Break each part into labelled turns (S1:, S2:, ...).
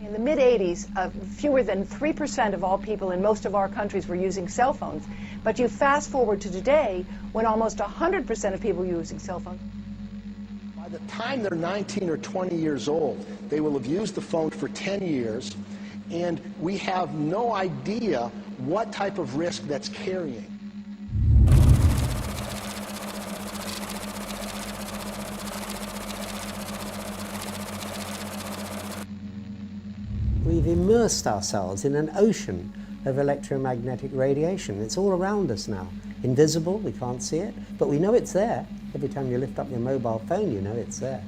S1: In the mid-'80s, fewer than 3% of all people in most of our countries were using cell phones. But you fast forward to today, when almost 100% of people are using cell phones.
S2: By the time they're 19 or 20 years old, they will have used the phone for 10 years, and we have no idea what type of risk that's carrying.
S3: We've immersed ourselves in an ocean of electromagnetic radiation. It's all around us now. Invisible, we can't see it, but we know it's there. Every time you lift up your mobile phone, you know it's there.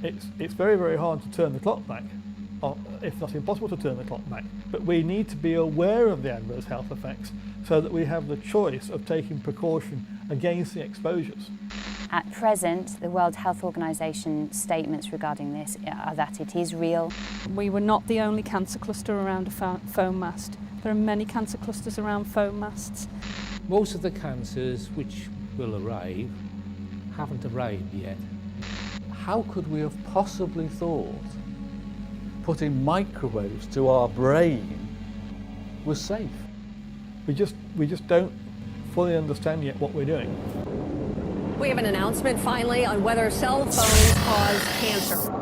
S4: It's very, very hard to turn the clock back, or if not impossible to turn the clock back. But we need to be aware of the adverse health effects so that we have the choice of taking precaution against the exposures.
S5: At present, the World Health Organization statements regarding this are that it is real.
S6: We were not the only cancer cluster around a foam mast. There are many cancer clusters around foam masts.
S7: Most of the cancers which will arrive haven't arrived yet.
S8: How could we have possibly thought putting microwaves to our brain was safe?
S4: We just don't fully understand yet what we're doing.
S9: We have an announcement finally on whether cell phones cause cancer.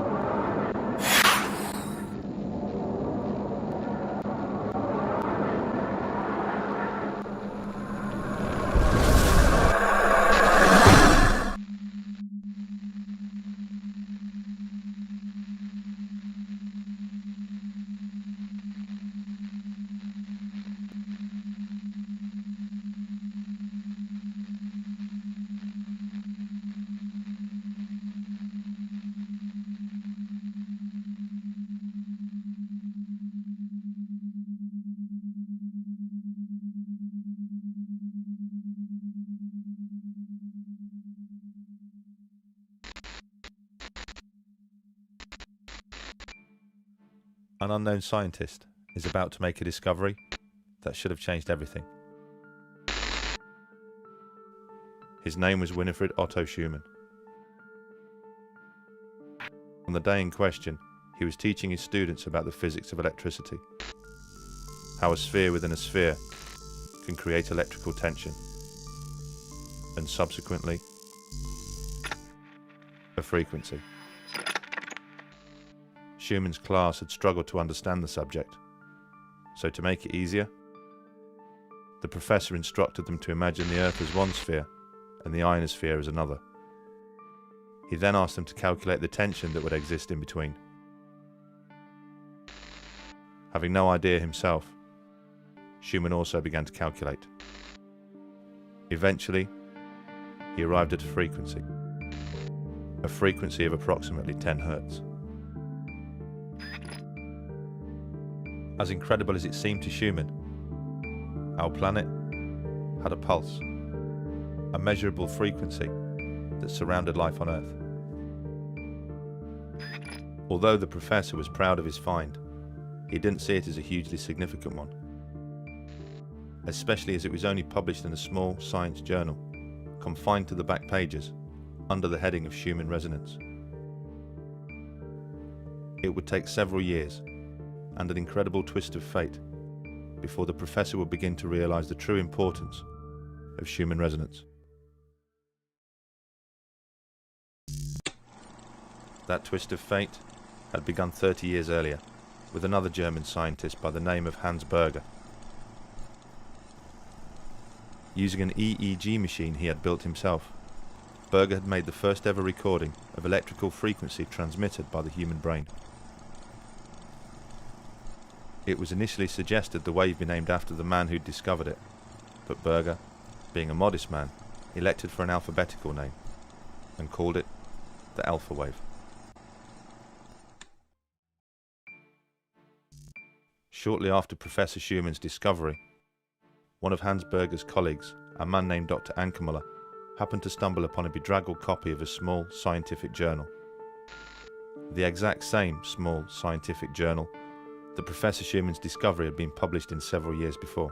S10: An unknown scientist is about to make a discovery that should have changed everything. His name was Winifred Otto Schumann. On the day in question, he was teaching his students about the physics of electricity, how a sphere within a sphere can create electrical tension, and subsequently, a frequency. Schumann's class had struggled to understand the subject, so to make it easier, the professor instructed them to imagine the Earth as one sphere and the ionosphere as another. He then asked them to calculate the tension that would exist in between. Having no idea himself, Schumann also began to calculate. Eventually, he arrived at a frequency of approximately 10 Hertz. As incredible as it seemed to Schumann, our planet had a pulse, a measurable frequency that surrounded life on Earth. Although the professor was proud of his find, he didn't see it as a hugely significant one, especially as it was only published in a small science journal, confined to the back pages, under the heading of Schumann resonance. It would take several years and an incredible twist of fate before the professor would begin to realize the true importance of Schumann resonance. That twist of fate had begun 30 years earlier with another German scientist by the name of Hans Berger. Using an EEG machine he had built himself, Berger had made the first ever recording of electrical frequency transmitted by the human brain. It was initially suggested the wave be named after the man who'd discovered it, but Berger, being a modest man, elected for an alphabetical name, and called it the alpha wave. Shortly after Professor Schumann's discovery, one of Hans Berger's colleagues, a man named Dr. Ankermüller, happened to stumble upon a bedraggled copy of a small scientific journal. The exact same small scientific journal that Professor Schumann's discovery had been published in several years before.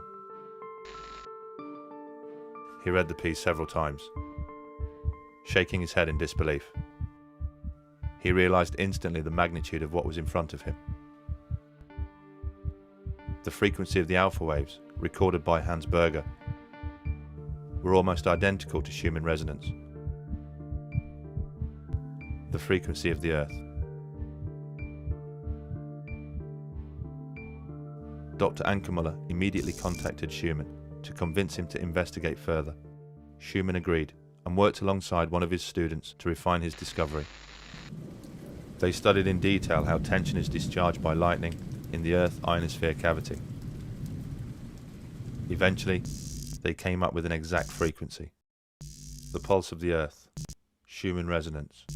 S10: He read the piece several times, shaking his head in disbelief. He realized instantly the magnitude of what was in front of him. The frequency of the alpha waves, recorded by Hans Berger, were almost identical to Schumann resonance. The frequency of the Earth. Dr. Ankermüller immediately contacted Schumann to convince him to investigate further. Schumann agreed and worked alongside one of his students to refine his discovery. They studied in detail how tension is discharged by lightning in the Earth ionosphere cavity. Eventually, they came up with an exact frequency. The pulse of the Earth, Schumann resonance,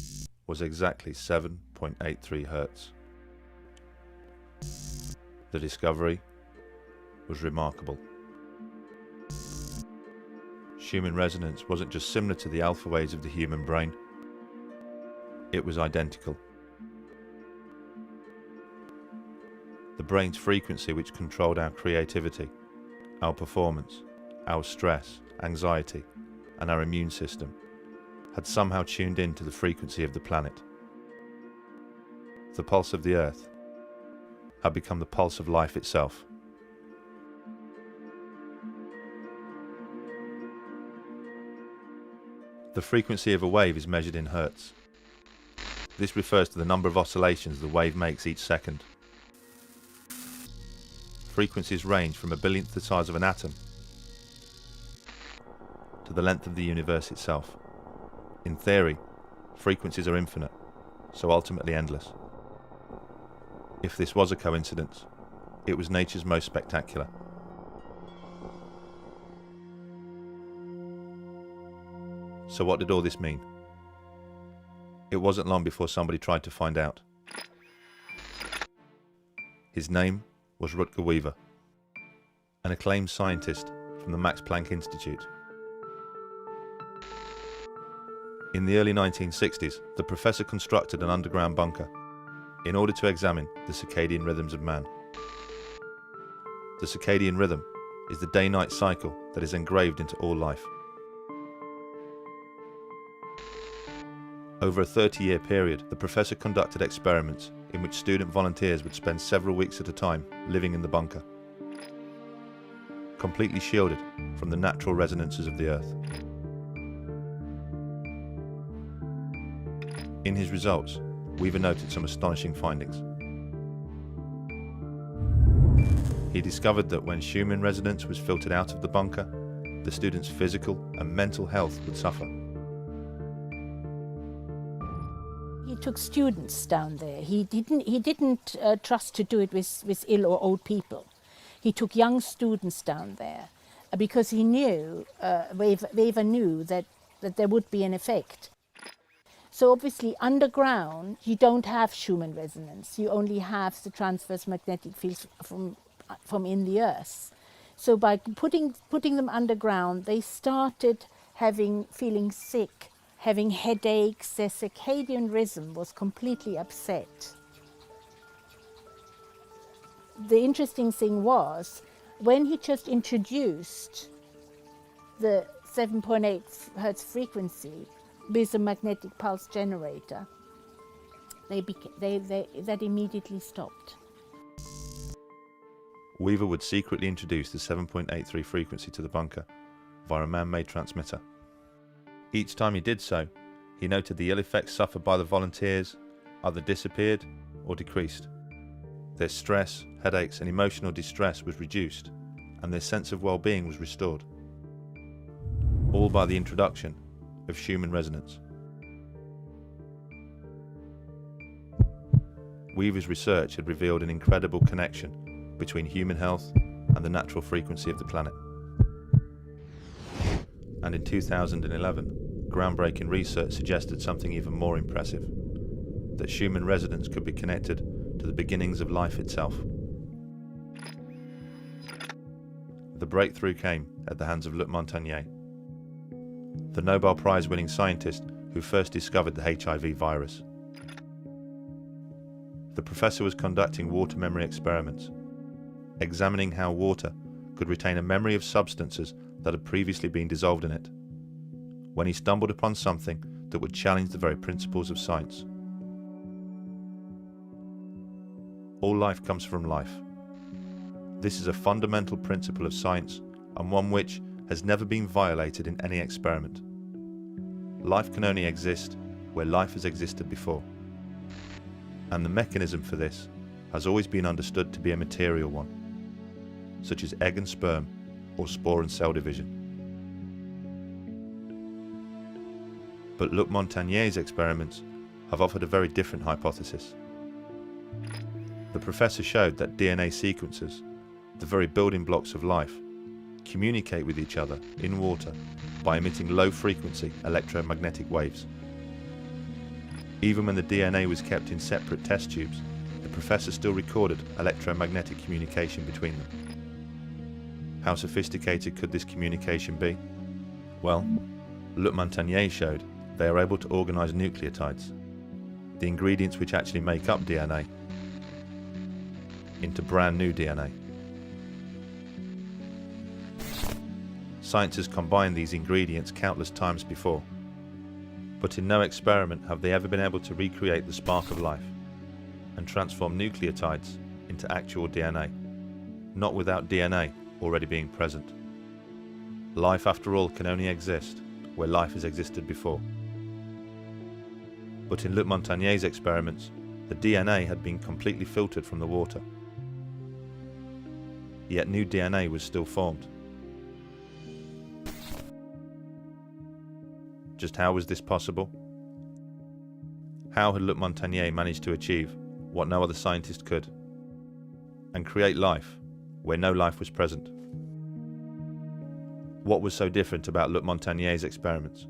S10: was exactly 7.83 Hertz. The discovery was remarkable. Schumann resonance wasn't just similar to the alpha waves of the human brain, it was identical. The brain's frequency, which controlled our creativity, our performance, our stress, anxiety, and our immune system, had somehow tuned in to the frequency of the planet. The pulse of the Earth had become the pulse of life itself. The frequency of a wave is measured in hertz. This refers to the number of oscillations the wave makes each second. Frequencies range from a billionth the size of an atom to the length of the universe itself. In theory, frequencies are infinite, so ultimately endless. If this was a coincidence, it was nature's most spectacular. So what did all this mean? It wasn't long before somebody tried to find out. His name was Rutger Weaver, an acclaimed scientist from the Max Planck Institute. In the early 1960s, the professor constructed an underground bunker in order to examine the circadian rhythms of man. The circadian rhythm is the day-night cycle that is engraved into all life. Over a 30-year period, the professor conducted experiments in which student volunteers would spend several weeks at a time living in the bunker, completely shielded from the natural resonances of the Earth. In his results, Weaver noted some astonishing findings. He discovered that when Schumann resonance was filtered out of the bunker, the students' physical and mental health would suffer.
S11: He took students down there. He didn't trust to do it with ill or old people. He took young students down there because he knew, Weaver knew that there would be an effect. So obviously underground you don't have Schumann resonance. You only have the transverse magnetic fields from in the Earth. So by putting them underground, they started feeling sick, having headaches. Their circadian rhythm was completely upset. The interesting thing was, when he just introduced the 7.8 Hertz frequency with a magnetic pulse generator, that immediately stopped.
S10: Weaver would secretly introduce the 7.83 frequency to the bunker via a man-made transmitter. Each time he did so, he noted the ill effects suffered by the volunteers either disappeared or decreased. Their stress, headaches and emotional distress was reduced, and their sense of well-being was restored. All by the introduction of Schumann resonance. Weaver's research had revealed an incredible connection between human health and the natural frequency of the planet. And in 2011, groundbreaking research suggested something even more impressive, that Schumann resonance could be connected to the beginnings of life itself. The breakthrough came at the hands of Luc Montagnier, the Nobel Prize-winning scientist who first discovered the HIV virus. The professor was conducting water memory experiments, examining how water could retain a memory of substances that had previously been dissolved in it, when he stumbled upon something that would challenge the very principles of science. All life comes from life. This is a fundamental principle of science, and one which has never been violated in any experiment. Life can only exist where life has existed before. And the mechanism for this has always been understood to be a material one, such as egg and sperm, or spore and cell division. But Luc Montagnier's experiments have offered a very different hypothesis. The professor showed that DNA sequences, the very building blocks of life, communicate with each other in water by emitting low-frequency electromagnetic waves. Even when the DNA was kept in separate test tubes, the professor still recorded electromagnetic communication between them. How sophisticated could this communication be? Well, Luc Montagnier showed they are able to organize nucleotides, the ingredients which actually make up DNA, into brand new DNA. Science has combined these ingredients countless times before, but in no experiment have they ever been able to recreate the spark of life and transform nucleotides into actual DNA, not without DNA already being present. Life, after all, can only exist where life has existed before. But in Luc Montagnier's experiments, the DNA had been completely filtered from the water. Yet new DNA was still formed. Just how was this possible? How had Luc Montagnier managed to achieve what no other scientist could, and create life where no life was present? What was so different about Luc Montagnier's experiments?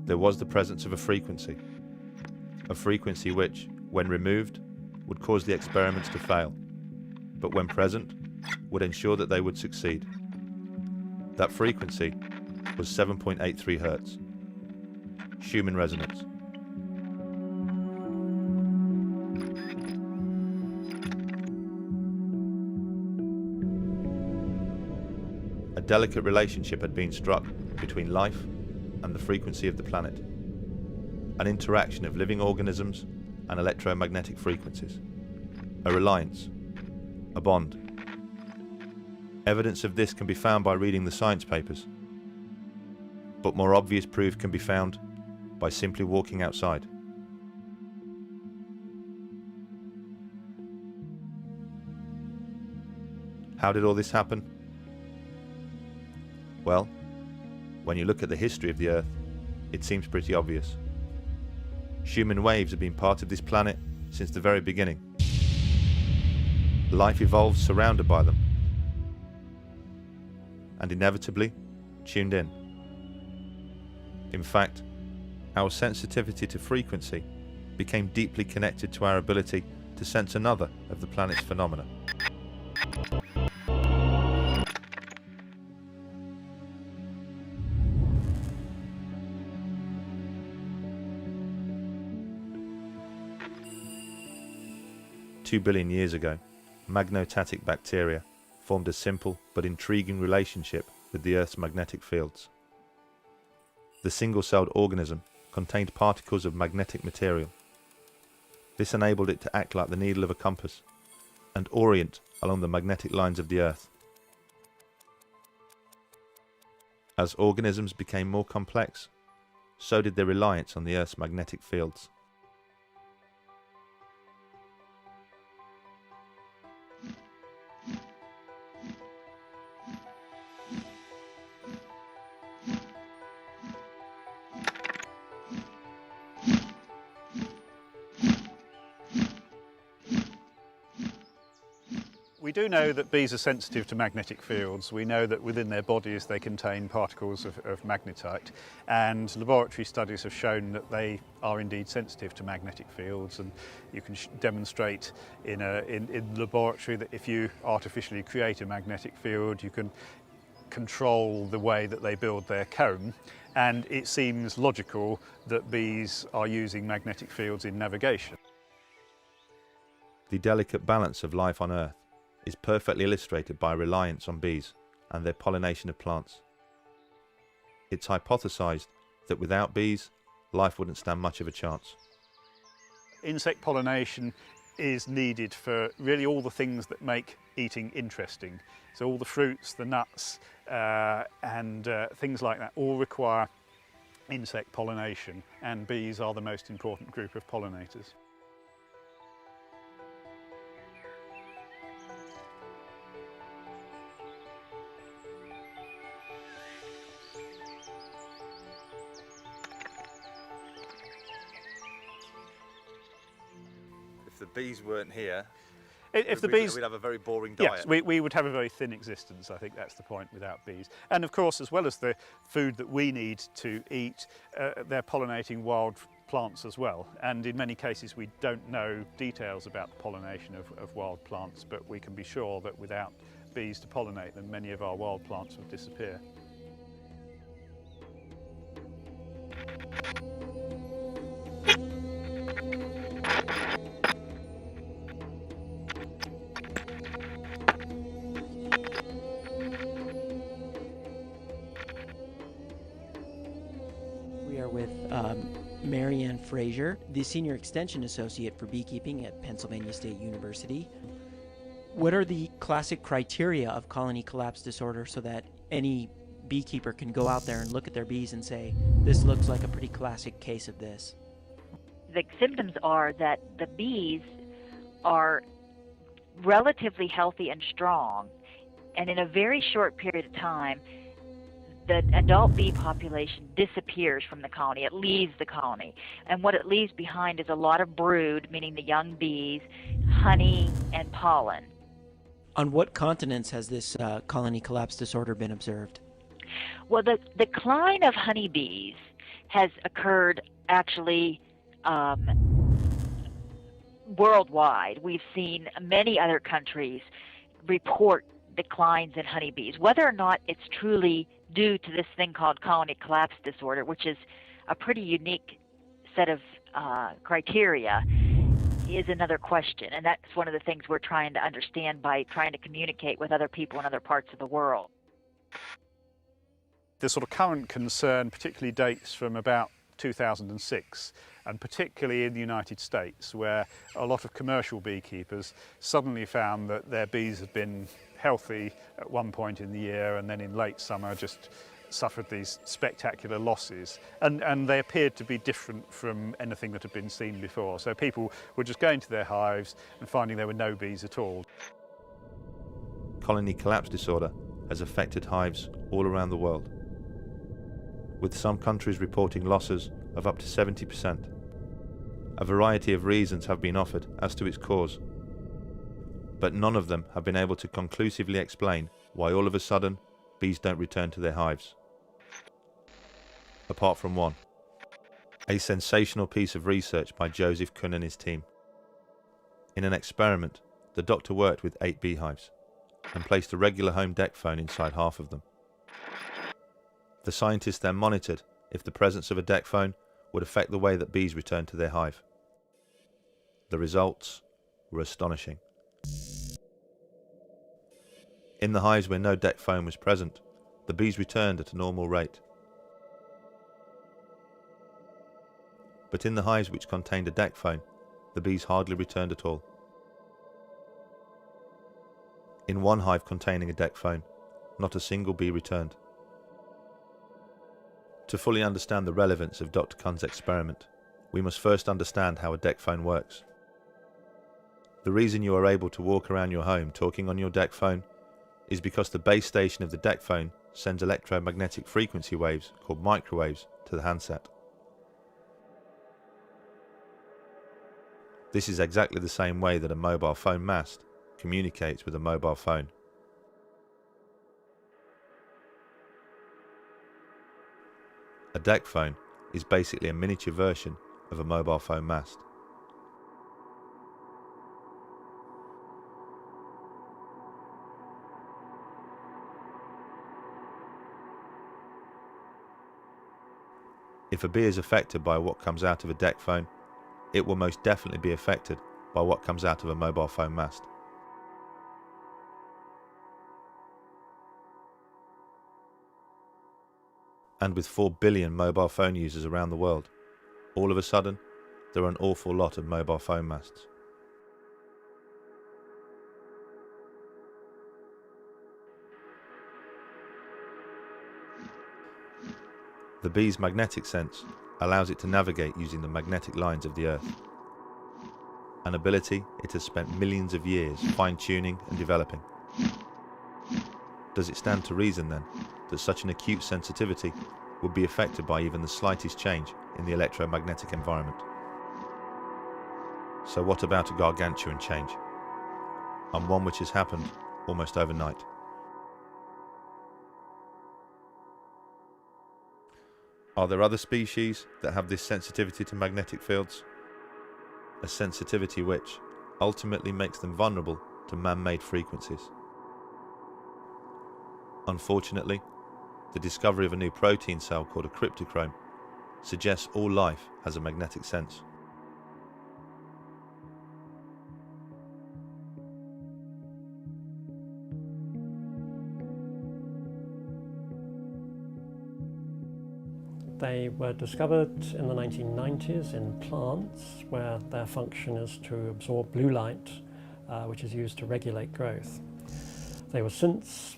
S10: There was the presence of a frequency which, when removed, would cause the experiments to fail, but when present, would ensure that they would succeed. That frequency was 7.83 Hz, Schumann resonance. A delicate relationship had been struck between life and the frequency of the planet, an interaction of living organisms and electromagnetic frequencies, a reliance, a bond. Evidence of this can be found by reading the science papers, but more obvious proof can be found by simply walking outside. How did all this happen? Well, when you look at the history of the Earth, it seems pretty obvious. Schumann waves have been part of this planet since the very beginning. Life evolved surrounded by them, and inevitably tuned in. In fact, our sensitivity to frequency became deeply connected to our ability to sense another of the planet's phenomena. Two billion years ago, magnotatic bacteria formed a simple but intriguing relationship with the Earth's magnetic fields. The single-celled organism contained particles of magnetic material. This enabled it to act like the needle of a compass and orient along the magnetic lines of the Earth. As organisms became more complex, so did their reliance on the Earth's magnetic fields.
S2: We
S12: do know that bees are sensitive to magnetic fields. We know that within their bodies they contain particles of magnetite, and laboratory studies have shown that they are indeed sensitive to magnetic fields, and you can demonstrate in the laboratory that if you artificially create a magnetic field, you can control the way that they build their comb, and it seems logical that bees are using magnetic fields in navigation.
S10: The delicate balance of life on Earth is perfectly illustrated by reliance on bees and their pollination of plants. It's hypothesized that without bees, life wouldn't stand much of a chance.
S12: Insect pollination is needed for really all the things that make eating interesting. So all the fruits, the nuts, and things like that all require insect pollination, and bees are the most important group of pollinators.
S10: If the bees weren't here,
S12: If the bees,
S10: we'd have a very boring diet.
S12: Yes, we would have a very thin existence. I think that's the point without bees. And of course, as well as the food that we need to eat, they're pollinating wild plants as well. And in many cases, we don't know details about the pollination of wild plants, but we can be sure that without bees to pollinate them, many of our wild plants would disappear.
S13: We are with Marianne Fraser, the Senior Extension Associate for Beekeeping at Pennsylvania State University. What are the classic criteria of colony collapse disorder so that any beekeeper can go out there and look at their bees and say, this looks like a pretty classic case of this?
S14: The symptoms are that the bees are relatively healthy and strong, and in a very short period of time, the adult bee population disappears from the colony. It leaves the colony. And what it leaves behind is a lot of brood, meaning the young bees, honey, and pollen.
S13: On what continents has this colony collapse disorder been observed?
S14: Well, the decline of honeybees has occurred actually worldwide. We've seen many other countries report declines in honeybees. Whether or not it's truly due to this thing called colony collapse disorder, which is a pretty unique set of criteria, is another question. And that's one of the things we're trying to understand by trying to communicate with other people in other parts of the world.
S12: The sort of current concern particularly dates from about 2006, and particularly in the United States, where a lot of commercial beekeepers suddenly found that their bees had been healthy at one point in the year, and then in late summer just suffered these spectacular losses, and they appeared to be different from anything that had been seen before. So people were just going to their hives and finding there were no bees at all.
S10: Colony collapse disorder has affected hives all around the world, with some countries reporting losses of up to 70%. A variety of reasons have been offered as to its cause, but none of them have been able to conclusively explain why all of a sudden bees don't return to their hives. Apart from one, a sensational piece of research by Joseph Kuhn and his team. In an experiment, the doctor worked with 8 beehives and placed a regular home deck phone inside half of them. The scientists then monitored if the presence of a deck phone would affect the way that bees returned to their hive. The results were astonishing. In the hives where no deck phone was present, the bees returned at a normal rate. But in the hives which contained a deck phone, the bees hardly returned at all. In one hive containing a deck phone, not a single bee returned. To fully understand the relevance of Dr. Kuhn's experiment, we must first understand how a deck phone works. The reason you are able to walk around your home talking on your deck phone is because the base station of the deck phone sends electromagnetic frequency waves, called microwaves, to the handset. This is exactly the same way that a mobile phone mast communicates with a mobile phone. A deck phone is basically a miniature version of a mobile phone mast. If a bee is affected by what comes out of a deck phone, it will most definitely be affected by what comes out of a mobile phone mast. And with 4 billion mobile phone users around the world, all of a sudden, there are an awful lot of mobile phone masts. The bee's magnetic sense allows it to navigate using the magnetic lines of the Earth, an ability it has spent millions of years fine-tuning and developing. Does it stand to reason then that such an acute sensitivity would be affected by even the slightest change in the electromagnetic environment? So what about a gargantuan change, and one which has happened almost overnight? Are there other species that have this sensitivity to magnetic fields? A sensitivity which ultimately makes them vulnerable to man-made frequencies. Unfortunately, the discovery of a new protein cell called a cryptochrome suggests all life has a magnetic sense.
S15: They were discovered in the 1990s in plants, where their function is to absorb blue light, which is used to regulate growth. They were since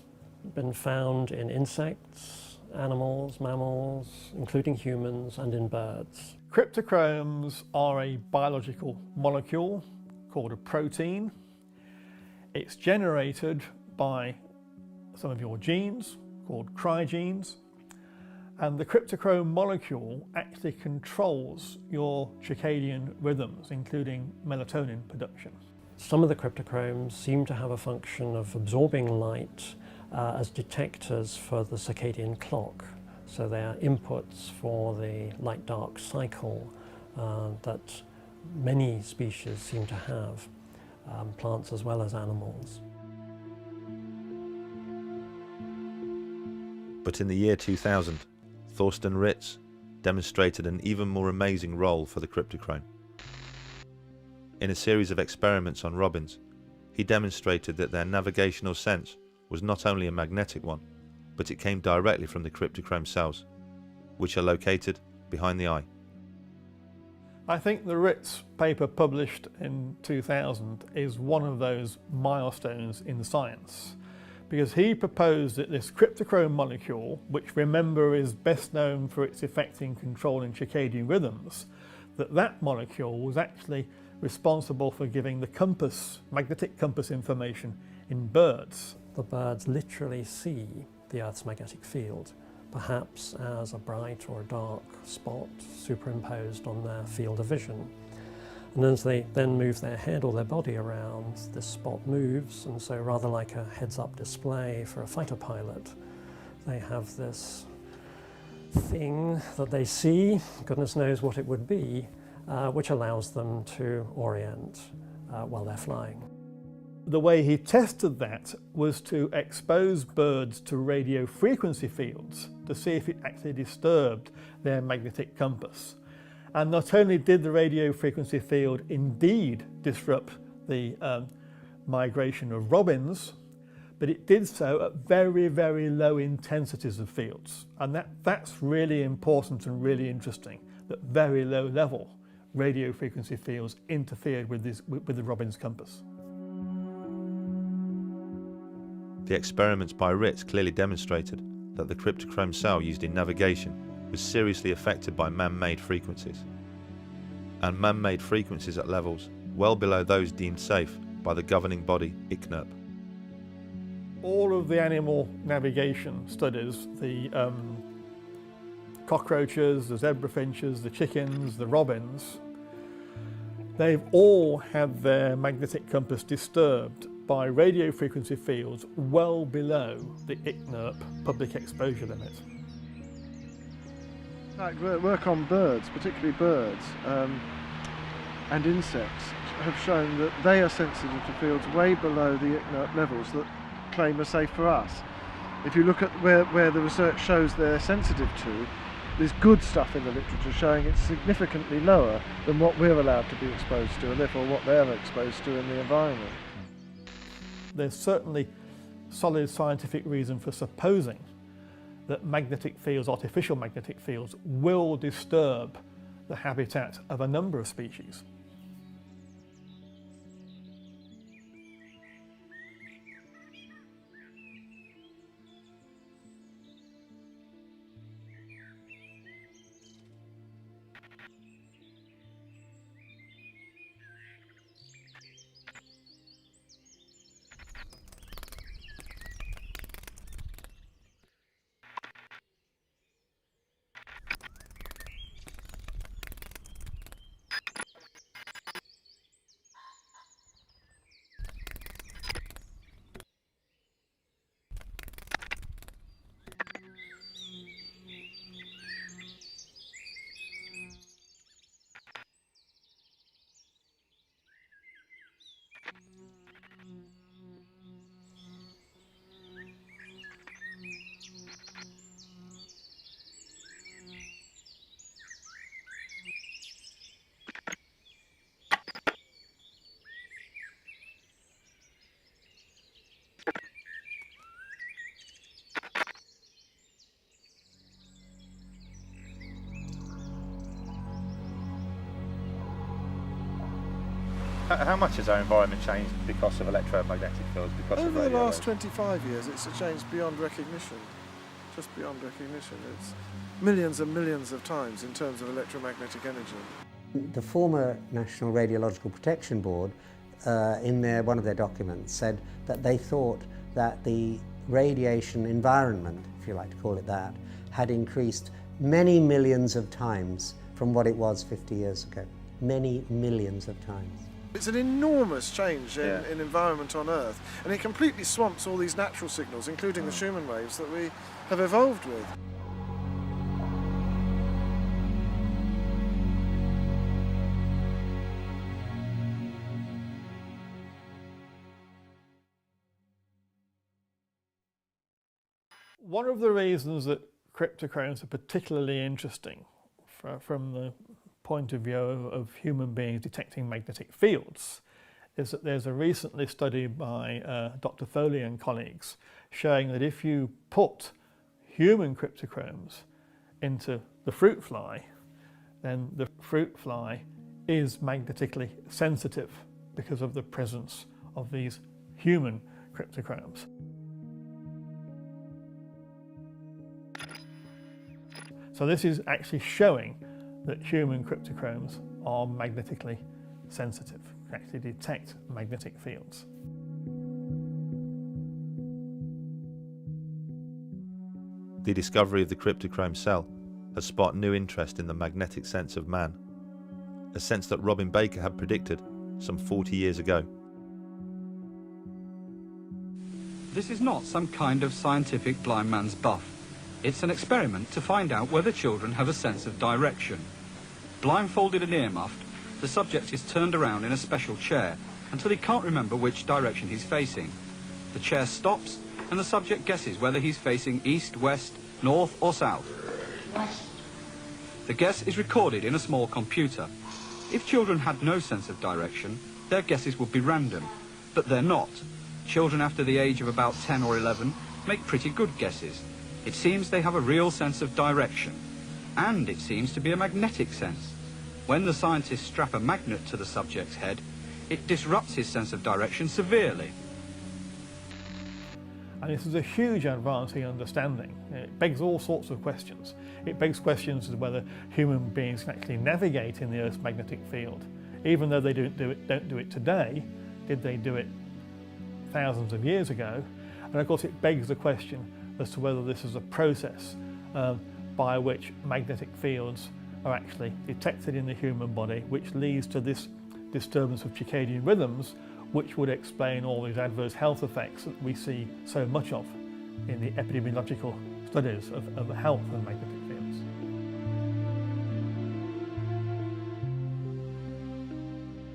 S15: been found in insects, animals, mammals, including humans, and in birds.
S4: Cryptochromes are a biological molecule called a protein. It's generated by some of your genes called cryogenes. And the cryptochrome molecule actually controls your circadian rhythms, including melatonin production.
S15: Some of the cryptochromes seem to have a function of absorbing light as detectors for the circadian clock. So they are inputs for the light-dark cycle that many species seem to have, plants as well as animals.
S10: But in the year 2000, Thorsten Ritz demonstrated an even more amazing role for the cryptochrome. In a series of experiments on robins, he demonstrated that their navigational sense was not only a magnetic one, but it came directly from the cryptochrome cells, which are located behind the eye.
S4: I think the Ritz paper published in 2000 is one of those milestones in science, because he proposed that this cryptochrome molecule, which remember is best known for its effect in controlling circadian rhythms, that molecule was actually responsible for giving the compass, magnetic compass information in birds.
S15: The birds literally see the Earth's magnetic field, perhaps as a bright or a dark spot superimposed on their field of vision. And as they then move their head or their body around, this spot moves, and so rather like a heads-up display for a fighter pilot, they have this thing that they see, goodness knows what it would be, which allows them to orient while they're flying.
S4: The way he tested that was to expose birds to radio frequency fields to see if it actually disturbed their magnetic compass. And not only did the radio frequency field indeed disrupt the migration of robins, but it did so at very, very low intensities of fields. And that's really important and really interesting, that very low level radio frequency fields interfered with the robin's compass.
S10: The experiments by Ritz clearly demonstrated that the cryptochrome cell used in navigation was seriously affected by man-made frequencies, and man-made frequencies at levels well below those deemed safe by the governing body ICNIRP.
S4: All of the animal navigation studies, the cockroaches, the zebra finches, the chickens, the robins, they've all had their magnetic compass disturbed by radio frequency fields well below the ICNIRP public exposure limit.
S16: Work on birds, particularly birds, and insects have shown that they are sensitive to fields way below the ICNIRP levels that claim are safe for us. If you look at where the research shows they're sensitive to, there's good stuff in the literature showing it's significantly lower than what we're allowed to be exposed to, and therefore what they're exposed to in the environment.
S4: There's certainly solid scientific reason for supposing that magnetic fields, artificial magnetic fields, will disturb the habitat of a number of species.
S10: How much has our environment changed because of electromagnetic fields?
S16: Over the last 25 years, it's changed beyond recognition, just beyond recognition. It's millions and millions of times in terms of electromagnetic energy.
S3: The former National Radiological Protection Board, in one of their documents, said that they thought that the radiation environment, if you like to call it that, had increased many millions of times from what it was 50 years ago. Many millions of times.
S16: It's an enormous change in environment on Earth, and it completely swamps all these natural signals, including the Schumann waves that we have evolved with.
S4: One of the reasons that cryptochromes are particularly interesting from the point of view of human beings detecting magnetic fields is that there's a recently study by Dr. Foley and colleagues showing that if you put human cryptochromes into the fruit fly, then the fruit fly is magnetically sensitive because of the presence of these human cryptochromes. So this is actually showing that human cryptochromes are magnetically sensitive, actually detect magnetic fields.
S10: The discovery of the cryptochrome cell has sparked new interest in the magnetic sense of man, a sense that Robin Baker had predicted some 40 years ago.
S17: This is not some kind of scientific blind man's buff. It's an experiment to find out whether children have a sense of direction. Blindfolded and ear-muffed, the subject is turned around in a special chair until he can't remember which direction he's facing. The chair stops and the subject guesses whether he's facing east, west, north or south. West. The guess is recorded in a small computer. If children had no sense of direction, their guesses would be random, but they're not. Children after the age of about 10 or 11 make pretty good guesses. It seems they have a real sense of direction, and it seems to be a magnetic sense. When the scientists strap a magnet to the subject's head, it disrupts his sense of direction severely.
S4: And this is a huge advance in understanding. It begs all sorts of questions. It begs questions as to whether human beings can actually navigate in the Earth's magnetic field. Even though they don't do it today, did they do it thousands of years ago? And of course it begs the question as to whether this is a process by which magnetic fields are actually detected in the human body, which leads to this disturbance of circadian rhythms, which would explain all these adverse health effects that we see so much of in the epidemiological studies of the health of magnetic fields.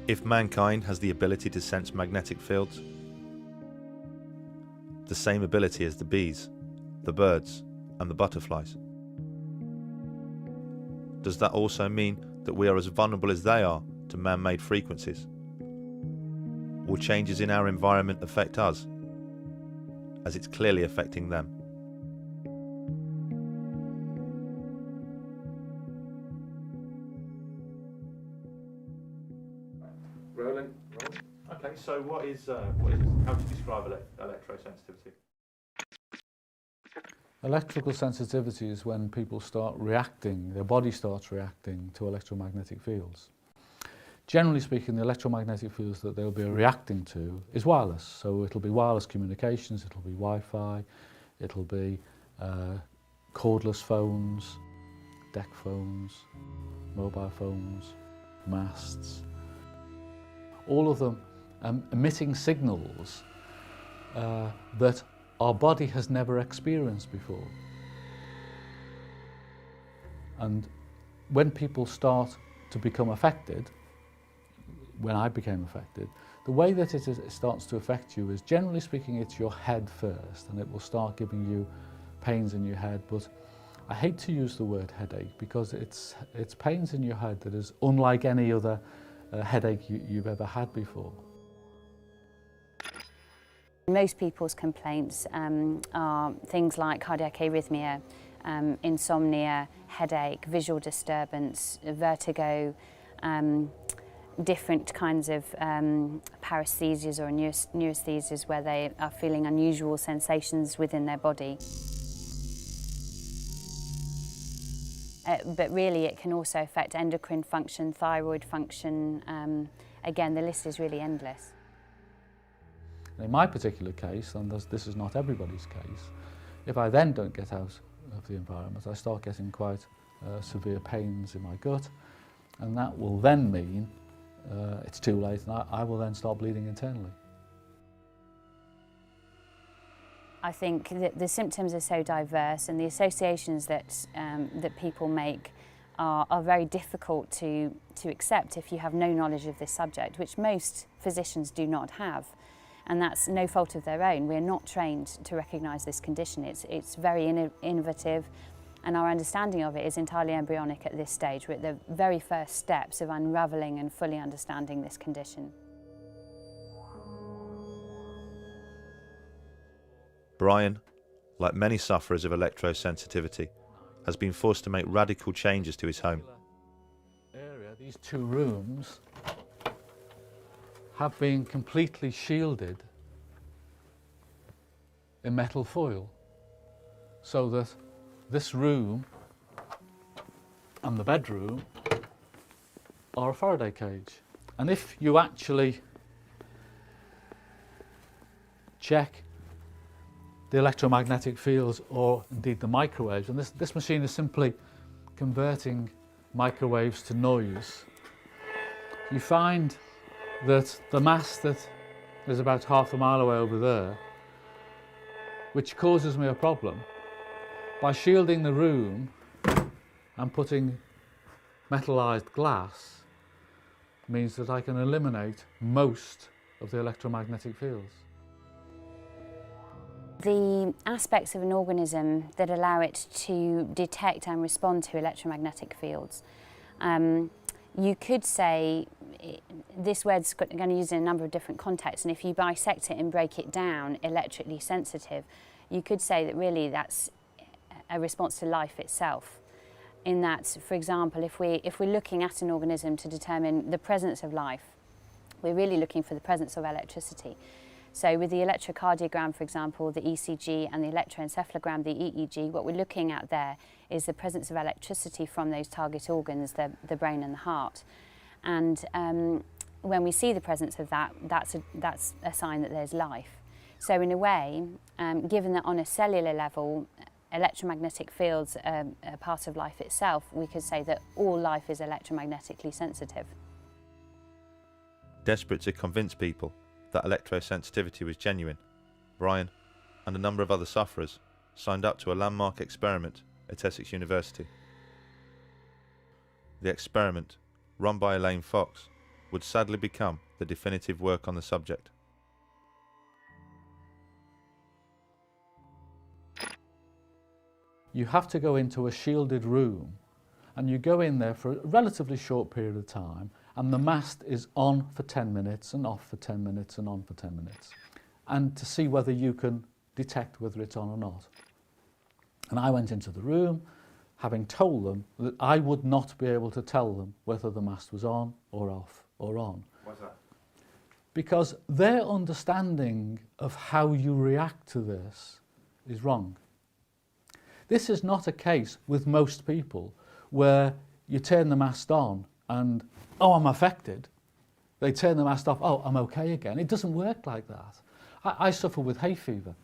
S10: If mankind has the ability to sense magnetic fields, the same ability as the bees, the birds, and the butterflies, does that also mean that we are as vulnerable as they are to man-made frequencies? Will changes in our environment affect us, as it's clearly affecting them?
S8: Rolling.
S10: Okay, so how do you describe electrosensitivity?
S8: Electrical sensitivity is when people start reacting, their body starts reacting to electromagnetic fields. Generally speaking, the electromagnetic fields that they'll be reacting to is wireless. So it'll be wireless communications, it'll be Wi-Fi, it'll be cordless phones, deck phones, mobile phones, masts. All of them emitting signals that our body has never experienced before. And when people start to become affected, when I became affected, the way that it starts to affect you is, generally speaking, it's your head first, and it will start giving you pains in your head. But I hate to use the word headache, because it's pains in your head that is unlike any other headache you've ever had before.
S5: Most people's complaints are things like cardiac arrhythmia, insomnia, headache, visual disturbance, vertigo, different kinds of paresthesias or neurasthesias where they are feeling unusual sensations within their body. But really it can also affect endocrine function, thyroid function. Again, the list is really endless.
S8: In my particular case, and this is not everybody's case, if I then don't get out of the environment, I start getting quite severe pains in my gut, and that will then mean it's too late, and I will then start bleeding internally.
S5: I think that the symptoms are so diverse, and the associations that people make are very difficult to accept if you have no knowledge of this subject, which most physicians do not have. And that's no fault of their own. We're not trained to recognise this condition. It's very innovative, and our understanding of it is entirely embryonic at this stage. We're at the very first steps of unravelling and fully understanding this condition.
S10: Brian, like many sufferers of electrosensitivity, has been forced to make radical changes to his home.
S8: These two rooms have been completely shielded in metal foil, so that this room and the bedroom are a Faraday cage. And if you actually check the electromagnetic fields, or indeed the microwaves, and this machine is simply converting microwaves to noise, you find that the mast that is about half a mile away over there, which causes me a problem, by shielding the room and putting metallized glass, means that I can eliminate most of the electromagnetic fields.
S5: The aspects of an organism that allow it to detect and respond to electromagnetic fields, you could say this word's going to use in a number of different contexts, and if you bisect it and break it down, electrically sensitive, you could say that really that's a response to life itself. In that, for example, if we're looking at an organism to determine the presence of life, we're really looking for the presence of electricity. So with the electrocardiogram, for example, the ECG, and the electroencephalogram, the EEG, what we're looking at there is the presence of electricity from those target organs, the brain and the heart. And when we see the presence of that, that's a sign that there's life. So in a way, given that on a cellular level, electromagnetic fields are part of life itself, we could say that all life is electromagnetically sensitive.
S10: Desperate to convince people that electrosensitivity was genuine, Brian and a number of other sufferers signed up to a landmark experiment at Essex University. The experiment, run by Elaine Fox, would sadly become the definitive work on the subject.
S8: You have to go into a shielded room, and you go in there for a relatively short period of time, and the mast is on for 10 minutes and off for 10 minutes and on for 10 minutes, and to see whether you can detect whether it's on or not. And I went into the room having told them that I would not be able to tell them whether the mast was on or off or on.
S10: Why's that?
S8: Because their understanding of how you react to this is wrong. This is not a case with most people where you turn the mast on and, oh, I'm affected. They turn the mast off, oh, I'm okay again. It doesn't work like that. I suffer with hay fever.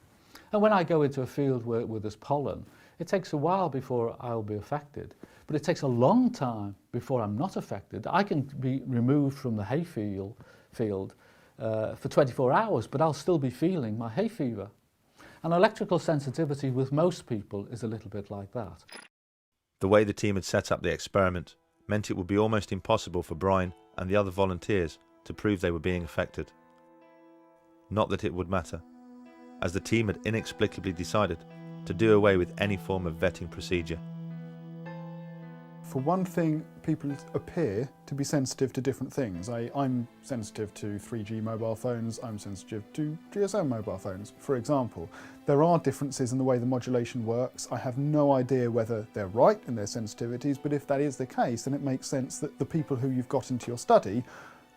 S8: And when I go into a field where there's pollen, it takes a while before I'll be affected. But it takes a long time before I'm not affected. I can be removed from the hay field for 24 hours, but I'll still be feeling my hay fever. And electrical sensitivity with most people is a little bit like that.
S10: The way the team had set up the experiment meant it would be almost impossible for Brian and the other volunteers to prove they were being affected. Not that it would matter, as the team had inexplicably decided to do away with any form of vetting procedure.
S18: For one thing, people appear to be sensitive to different things. I'm sensitive to 3G mobile phones, I'm sensitive to GSM mobile phones, for example. There are differences in the way the modulation works. I have no idea whether they're right in their sensitivities, but if that is the case, then it makes sense that the people who you've got into your study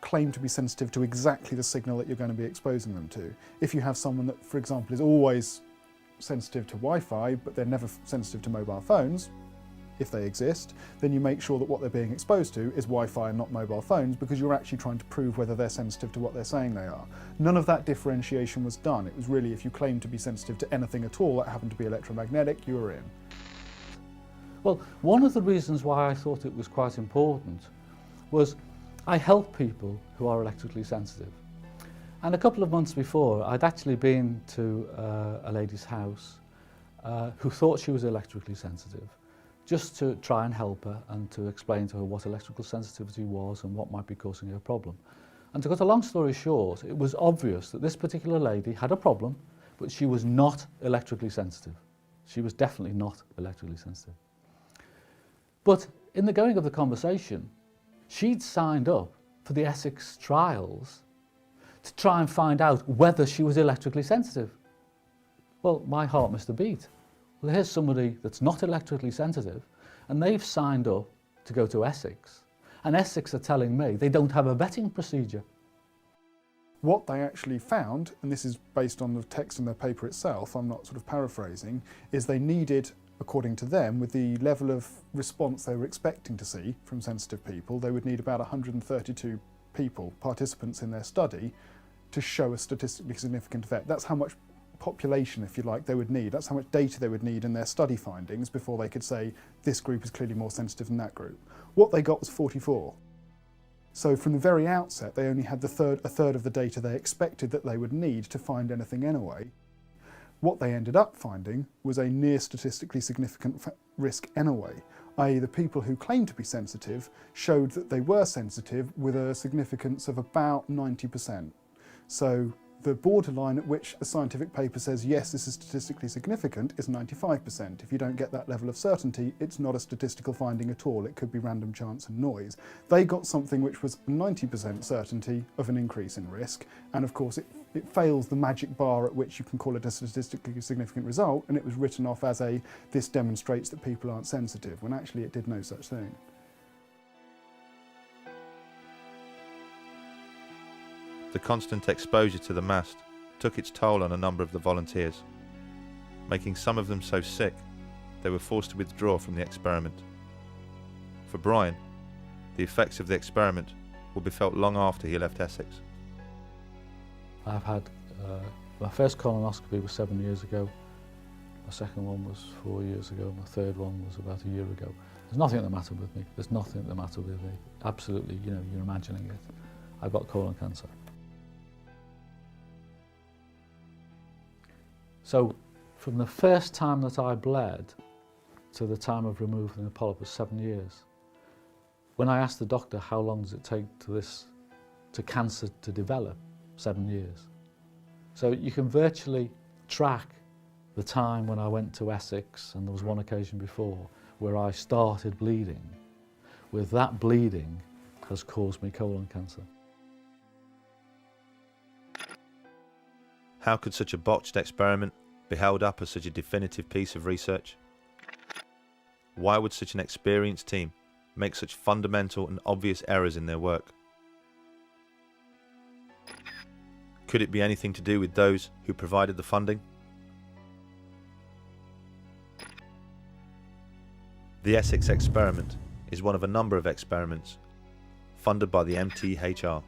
S18: claim to be sensitive to exactly the signal that you're going to be exposing them to. If you have someone that, for example, is always sensitive to Wi-Fi, but they're never sensitive to mobile phones, if they exist, then you make sure that what they're being exposed to is Wi-Fi and not mobile phones, because you're actually trying to prove whether they're sensitive to what they're saying they are. None of that differentiation was done. It was really, if you claim to be sensitive to anything at all that happened to be electromagnetic, you were in.
S8: Well, one of the reasons why I thought it was quite important was I help people who are electrically sensitive. And a couple of months before, I'd actually been to a lady's house who thought she was electrically sensitive, just to try and help her and to explain to her what electrical sensitivity was and what might be causing her problem. And to cut a long story short, it was obvious that this particular lady had a problem, but she was not electrically sensitive. She was definitely not electrically sensitive. But in the going of the conversation, she'd signed up for the Essex trials to try and find out whether she was electrically sensitive. Well, my heart missed a beat. Well, here's somebody that's not electrically sensitive, and they've signed up to go to Essex, and Essex are telling me they don't have a vetting procedure.
S18: What they actually found, and this is based on the text in their paper itself, I'm not sort of paraphrasing, is they needed, according to them, with the level of response they were expecting to see from sensitive people, they would need about 132 people, participants in their study, to show a statistically significant effect. That's how much population, if you like, they would need. That's how much data they would need in their study findings before they could say this group is clearly more sensitive than that group. What they got was 44. So from the very outset, they only had a third of the data they expected that they would need to find anything anyway. What they ended up finding was a near statistically significant risk anyway, i.e. the people who claimed to be sensitive showed that they were sensitive with a significance of about 90%. So the borderline at which a scientific paper says, yes, this is statistically significant, is 95%. If you don't get that level of certainty, it's not a statistical finding at all. It could be random chance and noise. They got something which was 90% certainty of an increase in risk, and of course it fails the magic bar at which you can call it a statistically significant result, and it was written off as this demonstrates that people aren't sensitive, when actually it did no such thing.
S10: The constant exposure to the mast took its toll on a number of the volunteers, making some of them so sick they were forced to withdraw from the experiment. For Brian, the effects of the experiment will be felt long after he left Essex.
S8: I've had, my first colonoscopy was 7 years ago, my second one was 4 years ago, my third one was about a year ago. There's nothing the matter with me, there's nothing the matter with me. Absolutely, you're imagining it. I've got colon cancer. So from the first time that I bled to the time of removing the polyp was 7 years. When I asked the doctor how long does it take to cancer to develop, 7 years. So you can virtually track the time when I went to Essex, and there was one occasion before where I started bleeding. With that bleeding has caused me colon cancer.
S10: How could such a botched experiment be held up as such a definitive piece of research? Why would such an experienced team make such fundamental and obvious errors in their work? Could it be anything to do with those who provided the funding? The Essex experiment is one of a number of experiments funded by the MTHR,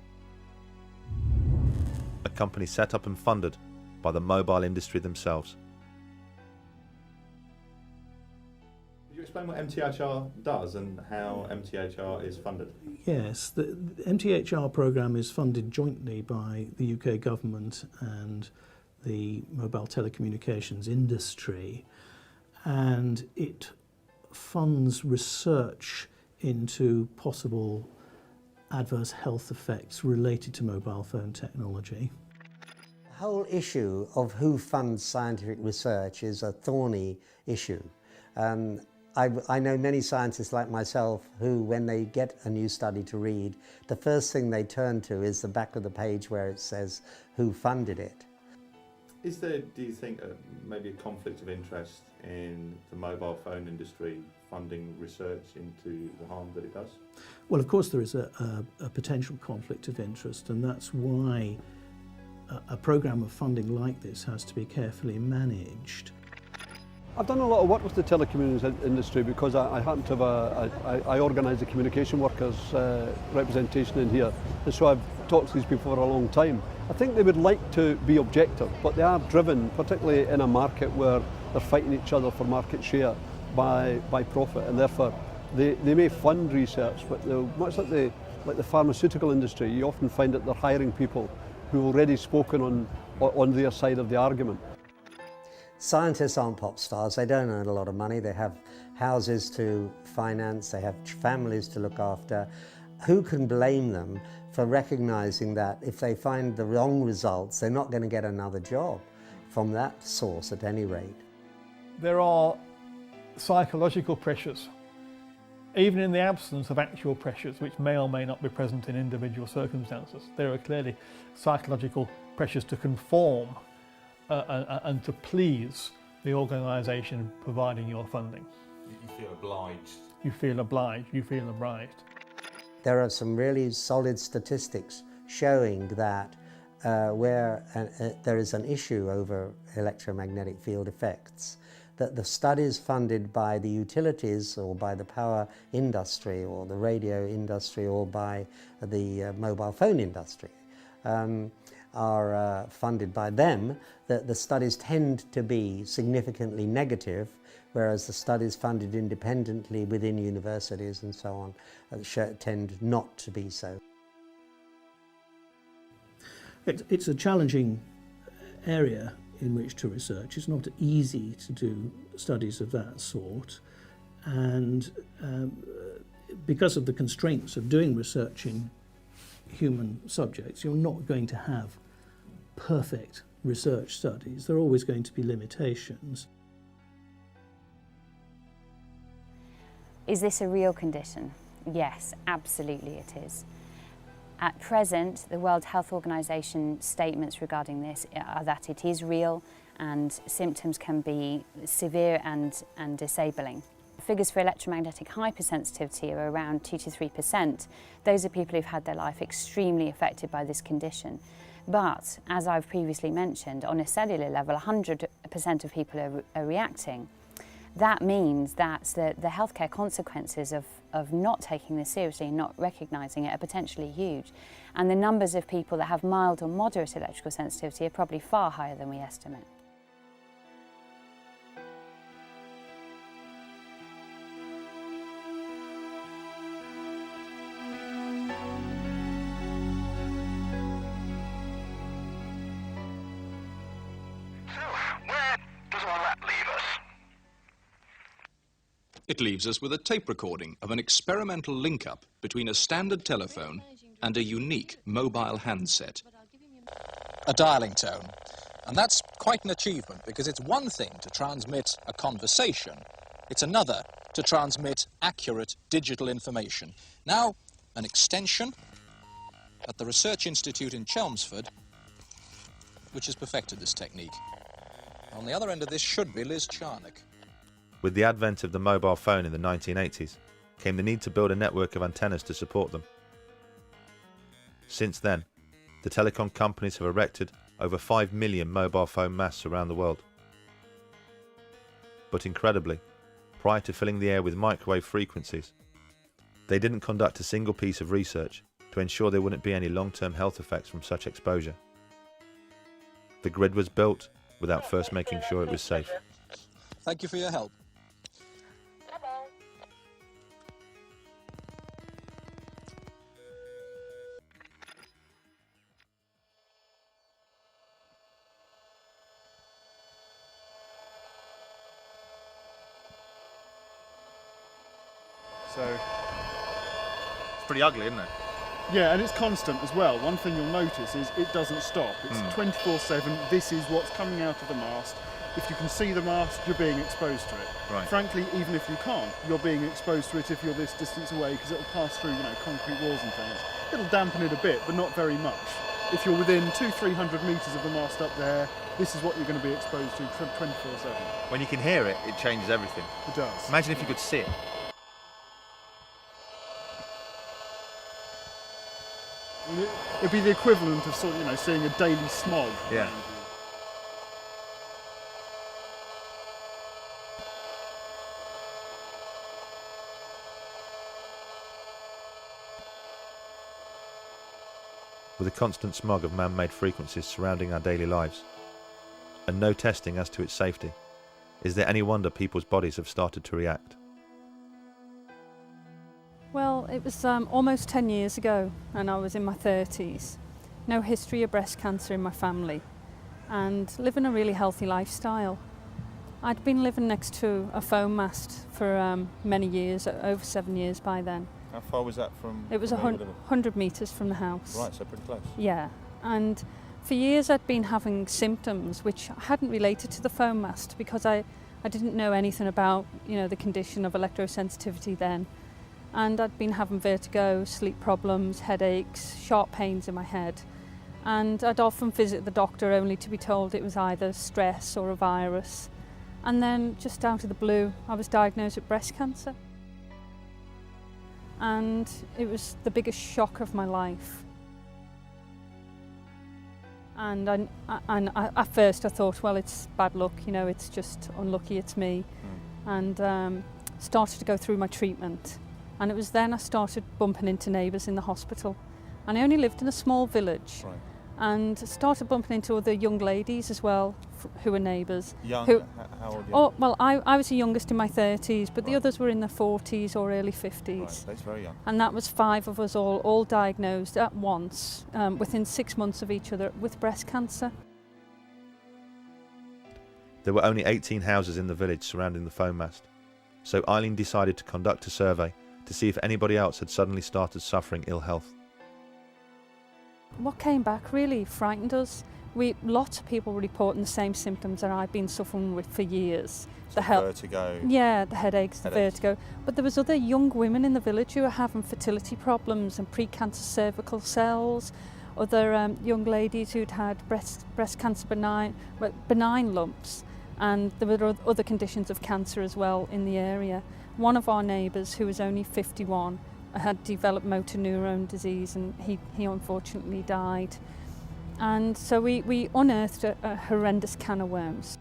S10: a company set up and funded by the mobile industry themselves.
S19: Could you explain what MTHR does and how MTHR is funded?
S20: Yes, the MTHR programme is funded jointly by the UK government and the mobile telecommunications industry, and it funds research into possible adverse health effects related to mobile phone technology.
S3: The whole issue of who funds scientific research is a thorny issue. I know many scientists like myself who, when they get a new study to read, the first thing they turn to is the back of the page where it says who funded it.
S19: Is there, do you think, maybe a conflict of interest in the mobile phone industry funding research into the harm that it does?
S20: Well, of course there is a potential conflict of interest, and that's why a programme of funding like this has to be carefully managed.
S21: I've done a lot of work with the telecommunications industry because I happen to have I organise the communication workers representation in here, and so I've talked to these people for a long time. I think they would like to be objective, but they are driven, particularly in a market where they're fighting each other for market share by profit, and therefore they may fund research, but much like the pharmaceutical industry, you often find that they're hiring people who've already spoken on their side of the argument.
S3: Scientists aren't pop stars, they don't earn a lot of money, they have houses to finance, they have families to look after. Who can blame them for recognising that if they find the wrong results, they're not going to get another job from that source at any rate?
S4: There are psychological pressures, even in the absence of actual pressures, which may or may not be present in individual circumstances. There are clearly psychological pressures to conform and to please the organisation providing your funding.
S19: You feel obliged.
S4: You feel obliged, you feel obliged.
S3: There are some really solid statistics showing that where there is an issue over electromagnetic field effects, that the studies funded by the utilities or by the power industry or the radio industry or by the mobile phone industry are funded by them, that the studies tend to be significantly negative, whereas the studies funded independently within universities and so on tend not to be so.
S20: It's a challenging area in which to research. It's not easy to do studies of that sort, and because of the constraints of doing research in human subjects, you're not going to have perfect research studies. There are always going to be limitations.
S5: Is this a real condition? Yes, absolutely it is. At present, the World Health Organization statements regarding this are that it is real and symptoms can be severe and disabling. Figures for electromagnetic hypersensitivity are around 2 to 3%. Those are people who've had their life extremely affected by this condition. But, as I've previously mentioned, on a cellular level, 100% of people are reacting. That means that the healthcare consequences of not taking this seriously and not recognising it are potentially huge. And the numbers of people that have mild or moderate electrical sensitivity are probably far higher than we estimate.
S22: We're
S1: It leaves us with a tape recording of an experimental link-up between a standard telephone and a unique mobile handset.
S22: A dialing tone. And that's quite an achievement, because it's one thing to transmit a conversation, it's another to transmit accurate digital information. Now, an extension at the Research Institute in Chelmsford, which has perfected this technique. On the other end of this should be Liz Charnock.
S10: With the advent of the mobile phone in the 1980s, came the need to build a network of antennas to support them. Since then, the telecom companies have erected over 5 million mobile phone masts around the world. But incredibly, prior to filling the air with microwave frequencies, they didn't conduct a single piece of research to ensure there wouldn't be any long-term health effects from such exposure. The grid was built without first making sure it was safe.
S22: Thank you for your help.
S23: So
S19: It's pretty ugly, isn't it?
S23: yeah, and it's constant as well. One thing you'll notice is it doesn't stop. It's 24/7. This is what's coming out of the mast. If you can see the mast, you're being exposed to it.
S19: Right.
S23: Frankly, even if you can't, you're being exposed to it if you're this distance away, because it'll pass through, concrete walls and things. It'll dampen it a bit, but not very much. If you're within 200-300 metres of the mast up there, this is what you're going to be exposed to 24/7.
S19: When you can hear it, it changes everything.
S23: It does.
S19: Imagine if you could see it.
S23: It'd be the equivalent of seeing a daily smog.
S19: Yeah.
S10: With a constant smog of man-made frequencies surrounding our daily lives, and no testing as to its safety, is there any wonder people's bodies have started to react?
S6: Well, it was almost 10 years ago, and I was in my 30s. No history of breast cancer in my family, and living a really healthy lifestyle. I'd been living next to a foam mast for many years, over 7 years by then.
S19: How far was that from?
S6: It was 100 metres from the house.
S19: Right, so pretty close.
S6: Yeah, and for years I'd been having symptoms which hadn't related to the foam mast, because I didn't know anything about the condition of electrosensitivity then. And I'd been having vertigo, sleep problems, headaches, sharp pains in my head. And I'd often visit the doctor only to be told it was either stress or a virus. And then just out of the blue, I was diagnosed with breast cancer. And it was the biggest shock of my life. And at first I thought, well, it's bad luck, it's just unlucky, it's me. And started to go through my treatment. And it was then I started bumping into neighbours in the hospital. And I only lived in a small village.
S19: Right.
S6: And started bumping into other young ladies as well, who were neighbours.
S19: Young? How old?
S6: Oh, well, I was the youngest in my 30s, but the others were in their 40s or early 50s.
S19: Right, that's very young.
S6: And that was 5 of us all diagnosed at once, within 6 months of each other, with breast cancer.
S10: There were only 18 houses in the village surrounding the foam mast, so Eileen decided to conduct a survey to see if anybody else had suddenly started suffering ill health.
S6: What came back really frightened us. Lots of people were reporting the same symptoms that I've been suffering with for years.
S19: So vertigo.
S6: Yeah, the headaches, the vertigo. But there was other young women in the village who were having fertility problems and precancer cervical cells. Other young ladies who'd had breast cancer benign lumps, and there were other conditions of cancer as well in the area. One of our neighbours, who was only 51, had developed motor neurone disease, and he unfortunately died. And so we unearthed a horrendous can of worms.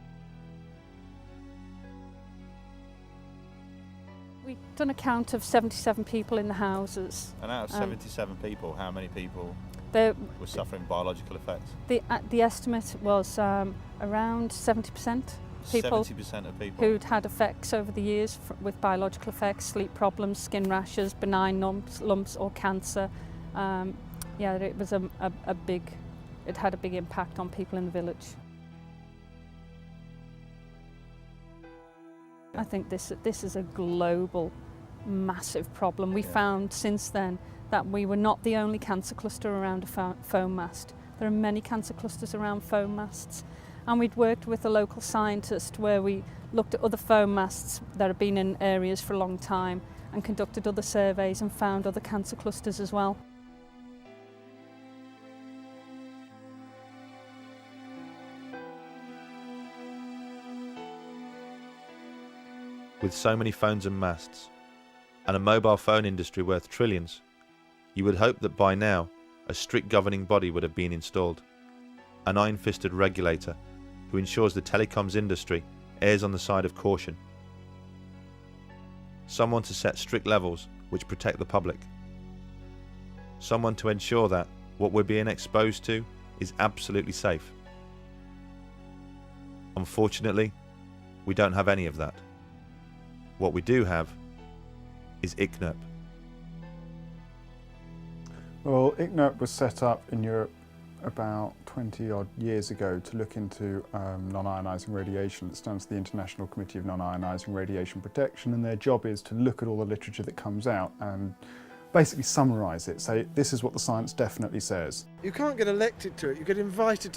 S6: We've done a count of 77 people in the houses.
S19: And out of 77 people, how many people
S6: were
S19: suffering biological effects?
S6: The estimate was around 70%. People
S19: 70% of people
S6: who'd had effects over the years with biological effects, sleep problems, skin rashes, benign lumps or cancer. It was it had a big impact on people in the village. I think this is a global, massive problem. We found since then that we were not the only cancer cluster around a foam mast. There are many cancer clusters around foam masts. And we'd worked with a local scientist where we looked at other foam masts that have been in areas for a long time and conducted other surveys and found other cancer clusters as well.
S10: With so many phones and masts, and a mobile phone industry worth trillions, you would hope that by now a strict governing body would have been installed, an iron-fisted regulator who ensures the telecoms industry errs on the side of caution, someone to set strict levels which protect the public, someone to ensure that what we're being exposed to is absolutely safe. Unfortunately, we don't have any of that. What we do have is ICNIRP.
S18: Well, ICNIRP was set up in Europe about 20 odd years ago to look into non-ionising radiation. It stands for the International Committee of Non-Ionising Radiation Protection, and their job is to look at all the literature that comes out and basically summarise it, say this is what the science definitely says.
S16: You can't get elected to it, you get invited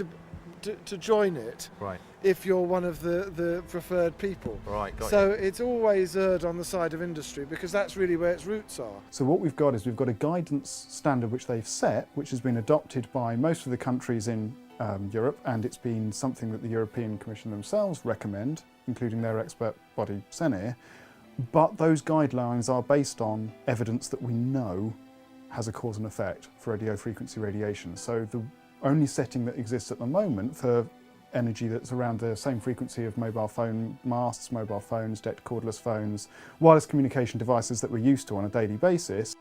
S16: to join it,
S10: right,
S16: if you're one of the preferred people.
S10: Right, got
S16: so
S10: you.
S16: It's always erred on the side of industry because that's really where its roots are.
S18: So what we've got is we've got a guidance standard which they've set, which has been adopted by most of the countries in Europe, and it's been something that the European Commission themselves recommend, including their expert body CENIR. But those guidelines are based on evidence that we know has a cause and effect for radio frequency radiation. So the only setting that exists at the moment for energy that's around the same frequency of mobile phone masts, mobile phones, decked cordless phones, wireless communication devices that we're used to on a daily basis,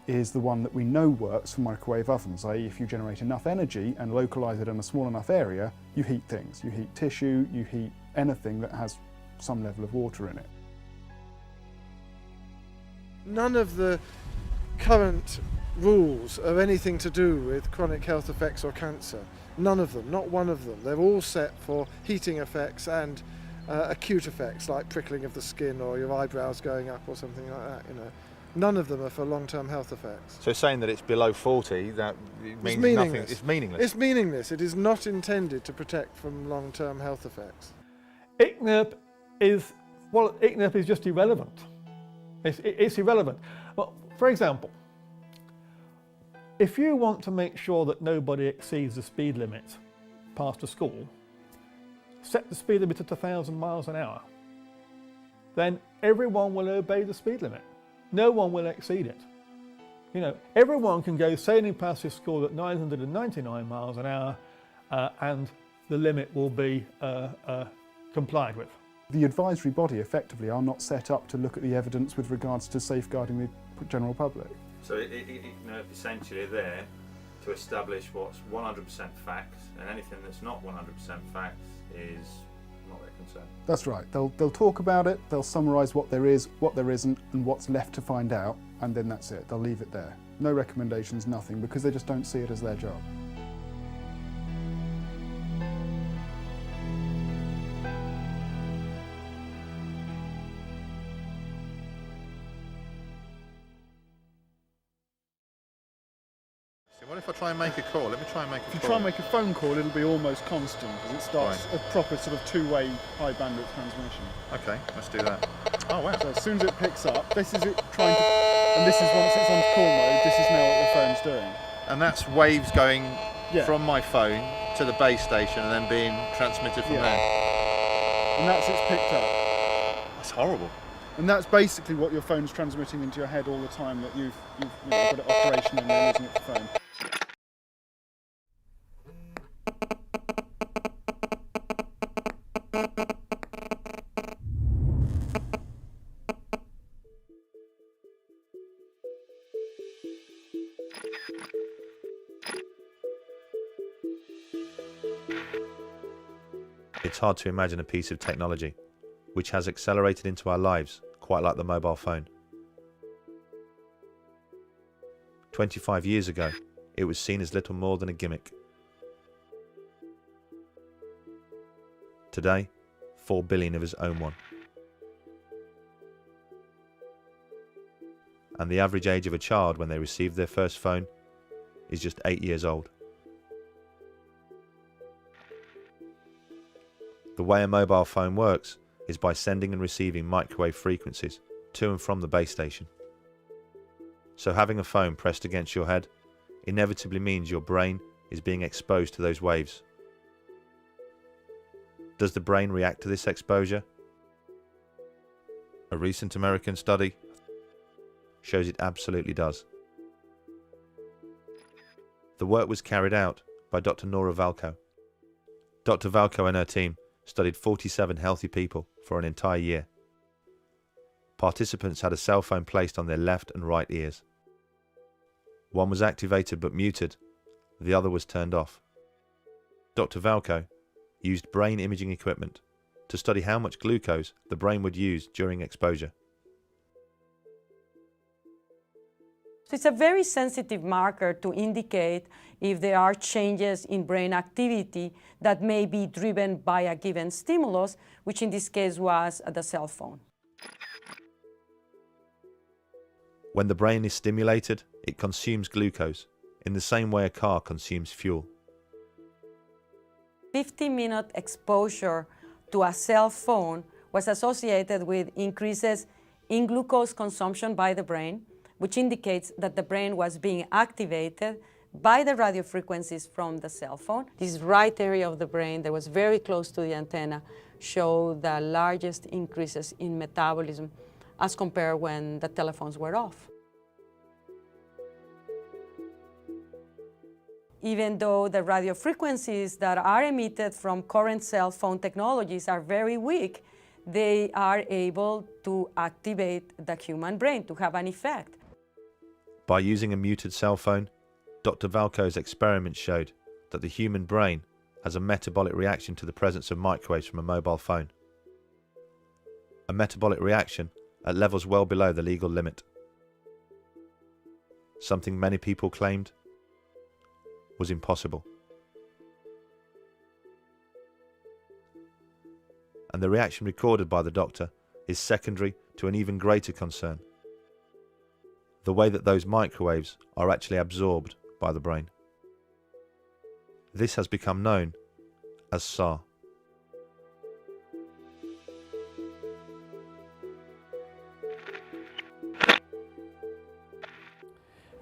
S18: is the one that we know works for microwave ovens, i.e. if you generate enough energy and localise it in a small enough area, you heat things. You heat tissue, you heat anything that has some level of water in it.
S16: None of the current rules are anything to do with chronic health effects or cancer. None of them, not one of them. They're all set for heating effects and acute effects like prickling of the skin or your eyebrows going up or something like that, you know. None of them are for long-term health effects.
S10: So saying that it's below 40, that means nothing. It's meaningless.
S16: It's meaningless. It is not intended to protect from long-term health effects.
S4: ICNIRP is just irrelevant. It's irrelevant. Well, for example, if you want to make sure that nobody exceeds the speed limit past a school, set the speed limit at 1,000 miles an hour. Then everyone will obey the speed limit. No one will exceed it. You know, everyone can go sailing past this school at 999 miles an hour and the limit will be complied with.
S18: The advisory body effectively are not set up to look at the evidence with regards to safeguarding the general public.
S10: So ICNIRP essentially there to establish what's 100% facts, and anything that's not 100% facts is not their concern.
S18: That's right. They'll talk about it, they'll summarise what there is, what there isn't, and what's left to find out, and then that's it. They'll leave it there. No recommendations, nothing, because they just don't see it as their job.
S10: What if I try and make a call? Let me try and make a call.
S23: If you try and make a phone call, it'll be almost constant because it starts a proper sort of two-way high bandwidth transmission.
S10: Okay, let's do that. Oh wow.
S23: So as soon as it picks up, this is it trying to, and this is once it's on call mode, this is now what the phone's doing.
S10: And that's waves going from my phone to the base station and then being transmitted from there.
S23: And that's it's picked up.
S10: That's horrible.
S23: And that's basically what your phone's transmitting into your head all the time that you've got it operational and you're using it for phone.
S10: It's hard to imagine a piece of technology which has accelerated into our lives quite like the mobile phone. 25 years ago, it was seen as little more than a gimmick. Today, 4 billion of us own one. And the average age of a child when they receive their first phone is just 8 years old. The way a mobile phone works is by sending and receiving microwave frequencies to and from the base station. So having a phone pressed against your head inevitably means your brain is being exposed to those waves. Does the brain react to this exposure? A recent American study shows it absolutely does. The work was carried out by Dr. Nora Valko. Dr. Valko and her team studied 47 healthy people for an entire year. Participants had a cell phone placed on their left and right ears. One was activated but muted, the other was turned off. Dr. Valko used brain imaging equipment to study how much glucose the brain would use during exposure.
S7: So it's a very sensitive marker to indicate if there are changes in brain activity that may be driven by a given stimulus, which in this case was the cell phone.
S10: When the brain is stimulated, it consumes glucose in the same way a car consumes fuel.
S7: 50-minute exposure to a cell phone was associated with increases in glucose consumption by the brain, which indicates that the brain was being activated by the radio frequencies from the cell phone. This right area of the brain that was very close to the antenna showed the largest increases in metabolism as compared when the telephones were off. Even though the radio frequencies that are emitted from current cell phone technologies are very weak, they are able to activate the human brain to have an effect.
S10: By using a muted cell phone, Dr. Valko's experiment showed that the human brain has a metabolic reaction to the presence of microwaves from a mobile phone. A metabolic reaction at levels well below the legal limit. Something many people claimed was impossible. And the reaction recorded by the doctor is secondary to an even greater concern: the way that those microwaves are actually absorbed by the brain. This has become known as SAR.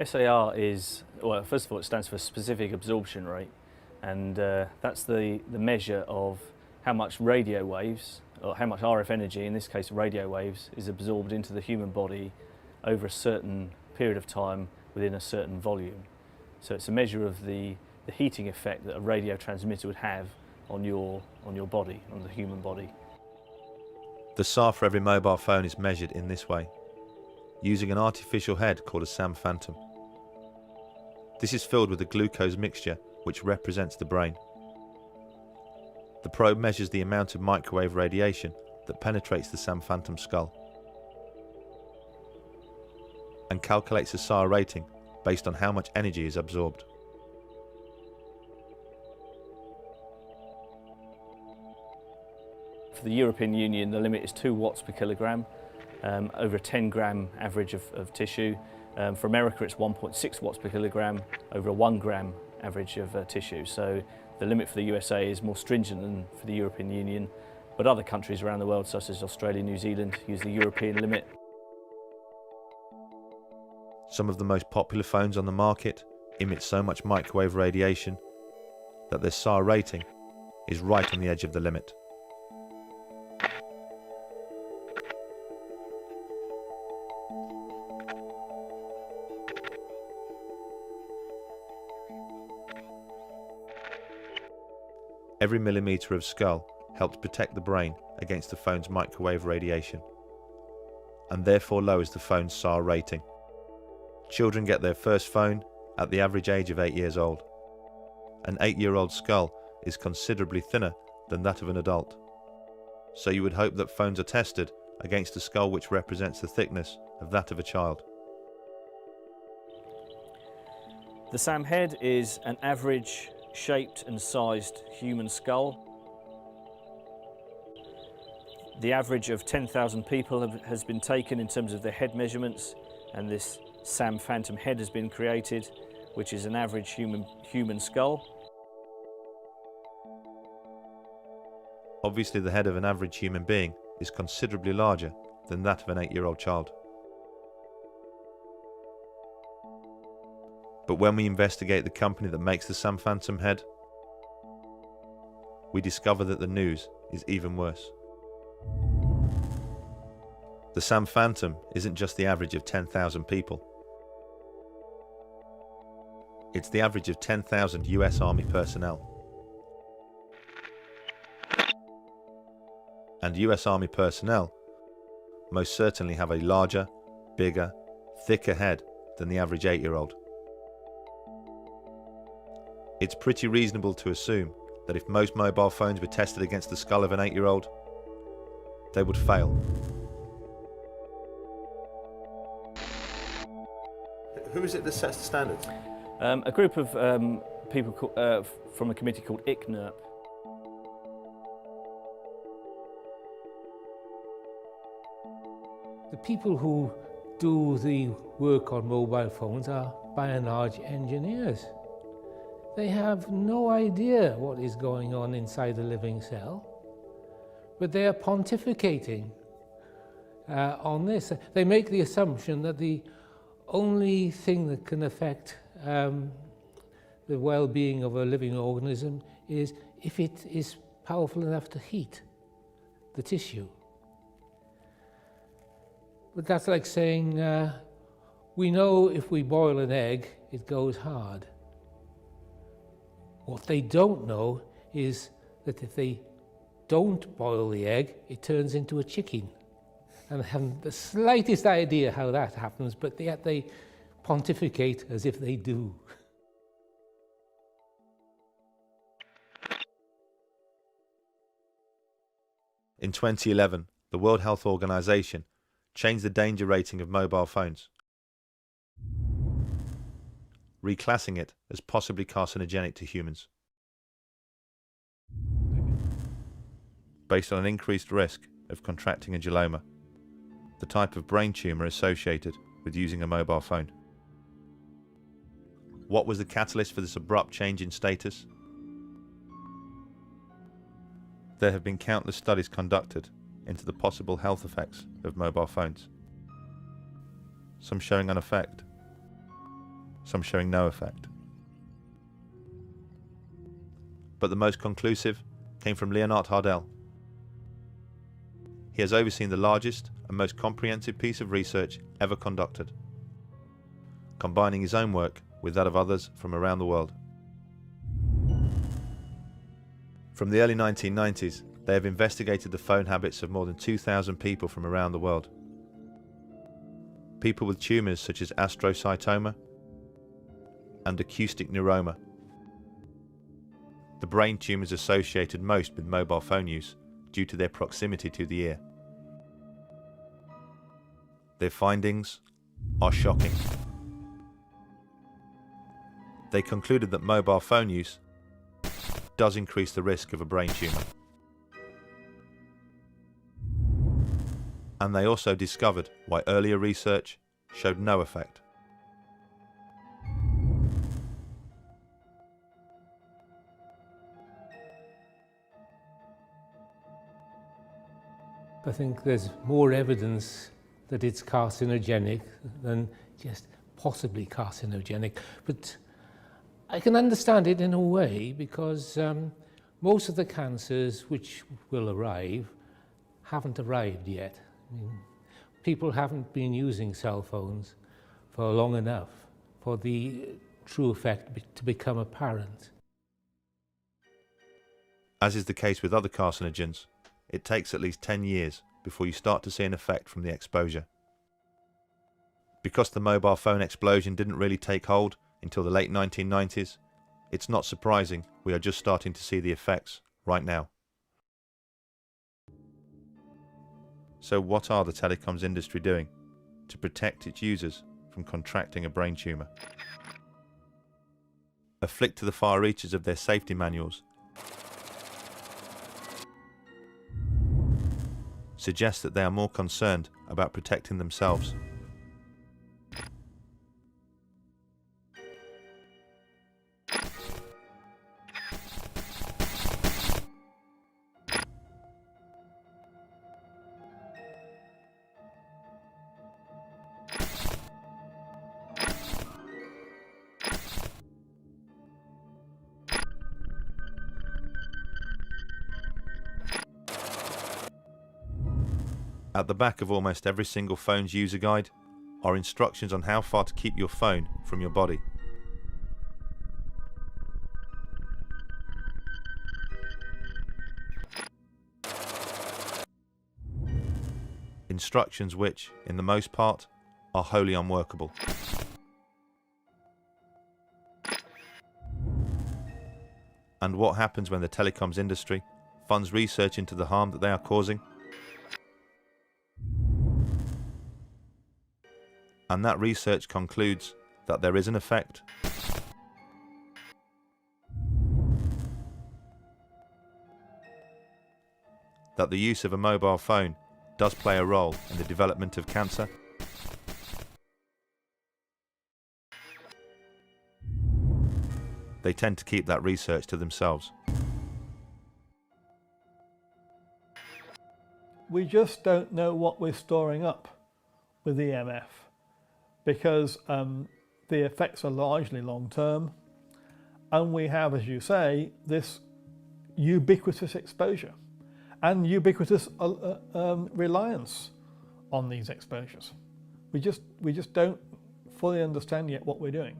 S9: SAR is, well, first of all, it stands for specific absorption rate, and that's the measure of how much radio waves, or how much RF energy, in this case radio waves, is absorbed into the human body over a certain period of time within a certain volume. So it's a measure of the heating effect that a radio transmitter would have on your body, on the human body.
S10: The SAR for every mobile phone is measured in this way, using an artificial head called a SAM phantom. This is filled with a glucose mixture which represents the brain. The probe measures the amount of microwave radiation that penetrates the SAM phantom skull and calculates a SAR rating based on how much energy is absorbed.
S9: For the European Union, the limit is 2 watts per kilogram, over a 10-gram average of tissue. For America, it's 1.6 watts per kilogram, over a 1-gram average of tissue. So the limit for the USA is more stringent than for the European Union, but other countries around the world, such as Australia and New Zealand, use the European limit.
S10: Some of the most popular phones on the market emit so much microwave radiation that their SAR rating is right on the edge of the limit. Every millimetre of skull helps protect the brain against the phone's microwave radiation, and therefore lowers the phone's SAR rating. Children get their first phone at the average age of 8 years old. An 8-year-old skull is considerably thinner than that of an adult, so you would hope that phones are tested against a skull which represents the thickness of that of a child.
S9: The SAM head is an average shaped and sized human skull. The average of 10,000 people has been taken in terms of their head measurements, and this SAM phantom head has been created, which is an average human skull.
S10: Obviously, the head of an average human being is considerably larger than that of an 8-year-old child. But when we investigate the company that makes the SAM phantom head, we discover that the news is even worse. The SAM phantom isn't just the average of 10,000 people. It's the average of 10,000 US Army personnel. And US Army personnel most certainly have a larger, bigger, thicker head than the average 8-year-old. It's pretty reasonable to assume that if most mobile phones were tested against the skull of an 8-year-old, they would fail.
S19: Who is it that sets the standards?
S9: A group of people from a committee called ICNIRP.
S2: The people who do the work on mobile phones are, by and large, engineers. They have no idea what is going on inside a living cell, but they are pontificating on this. They make the assumption that the only thing that can affect the well-being of a living organism is if it is powerful enough to heat the tissue. But that's like saying, we know if we boil an egg, it goes hard. What they don't know is that if they don't boil the egg, it turns into a chicken. And they haven't the slightest idea how that happens, but yet they pontificate as if they do.
S10: In 2011, the World Health Organization changed the danger rating of mobile phones, reclassing it as possibly carcinogenic to humans, based on an increased risk of contracting a glioma, the type of brain tumour associated with using a mobile phone. What was the catalyst for this abrupt change in status? There have been countless studies conducted into the possible health effects of mobile phones, some showing an effect, some showing no effect. But the most conclusive came from Leonard Hardell. He has overseen the largest and most comprehensive piece of research ever conducted, combining his own work with that of others from around the world. From the early 1990s, they have investigated the phone habits of more than 2,000 people from around the world. People with tumours such as astrocytoma and acoustic neuroma, the brain tumours associated most with mobile phone use due to their proximity to the ear. Their findings are shocking. They concluded that mobile phone use does increase the risk of a brain tumour. And they also discovered why earlier research showed no effect.
S2: I think there's more evidence that it's carcinogenic than just possibly carcinogenic. But I can understand it in a way because most of the cancers which will arrive haven't arrived yet. I mean, people haven't been using cell phones for long enough for the true effect to become apparent.
S10: As is the case with other carcinogens, it takes at least 10 years before you start to see an effect from the exposure. Because the mobile phone explosion didn't really take hold until the late 1990s, it's not surprising we are just starting to see the effects right now. So what are the telecoms industry doing to protect its users from contracting a brain tumour? A flick to the far reaches of their safety manuals suggests that they are more concerned about protecting themselves. At the back of almost every single phone's user guide are instructions on how far to keep your phone from your body. Instructions which, in the most part, are wholly unworkable. And what happens when the telecoms industry funds research into the harm that they are causing? And that research concludes that there is an effect. That the use of a mobile phone does play a role in the development of cancer. They tend to keep that research to themselves.
S4: We just don't know what we're storing up with EMF, because the effects are largely long-term, and we have, as you say, this ubiquitous exposure and ubiquitous reliance on these exposures. We just don't fully understand yet what we're doing.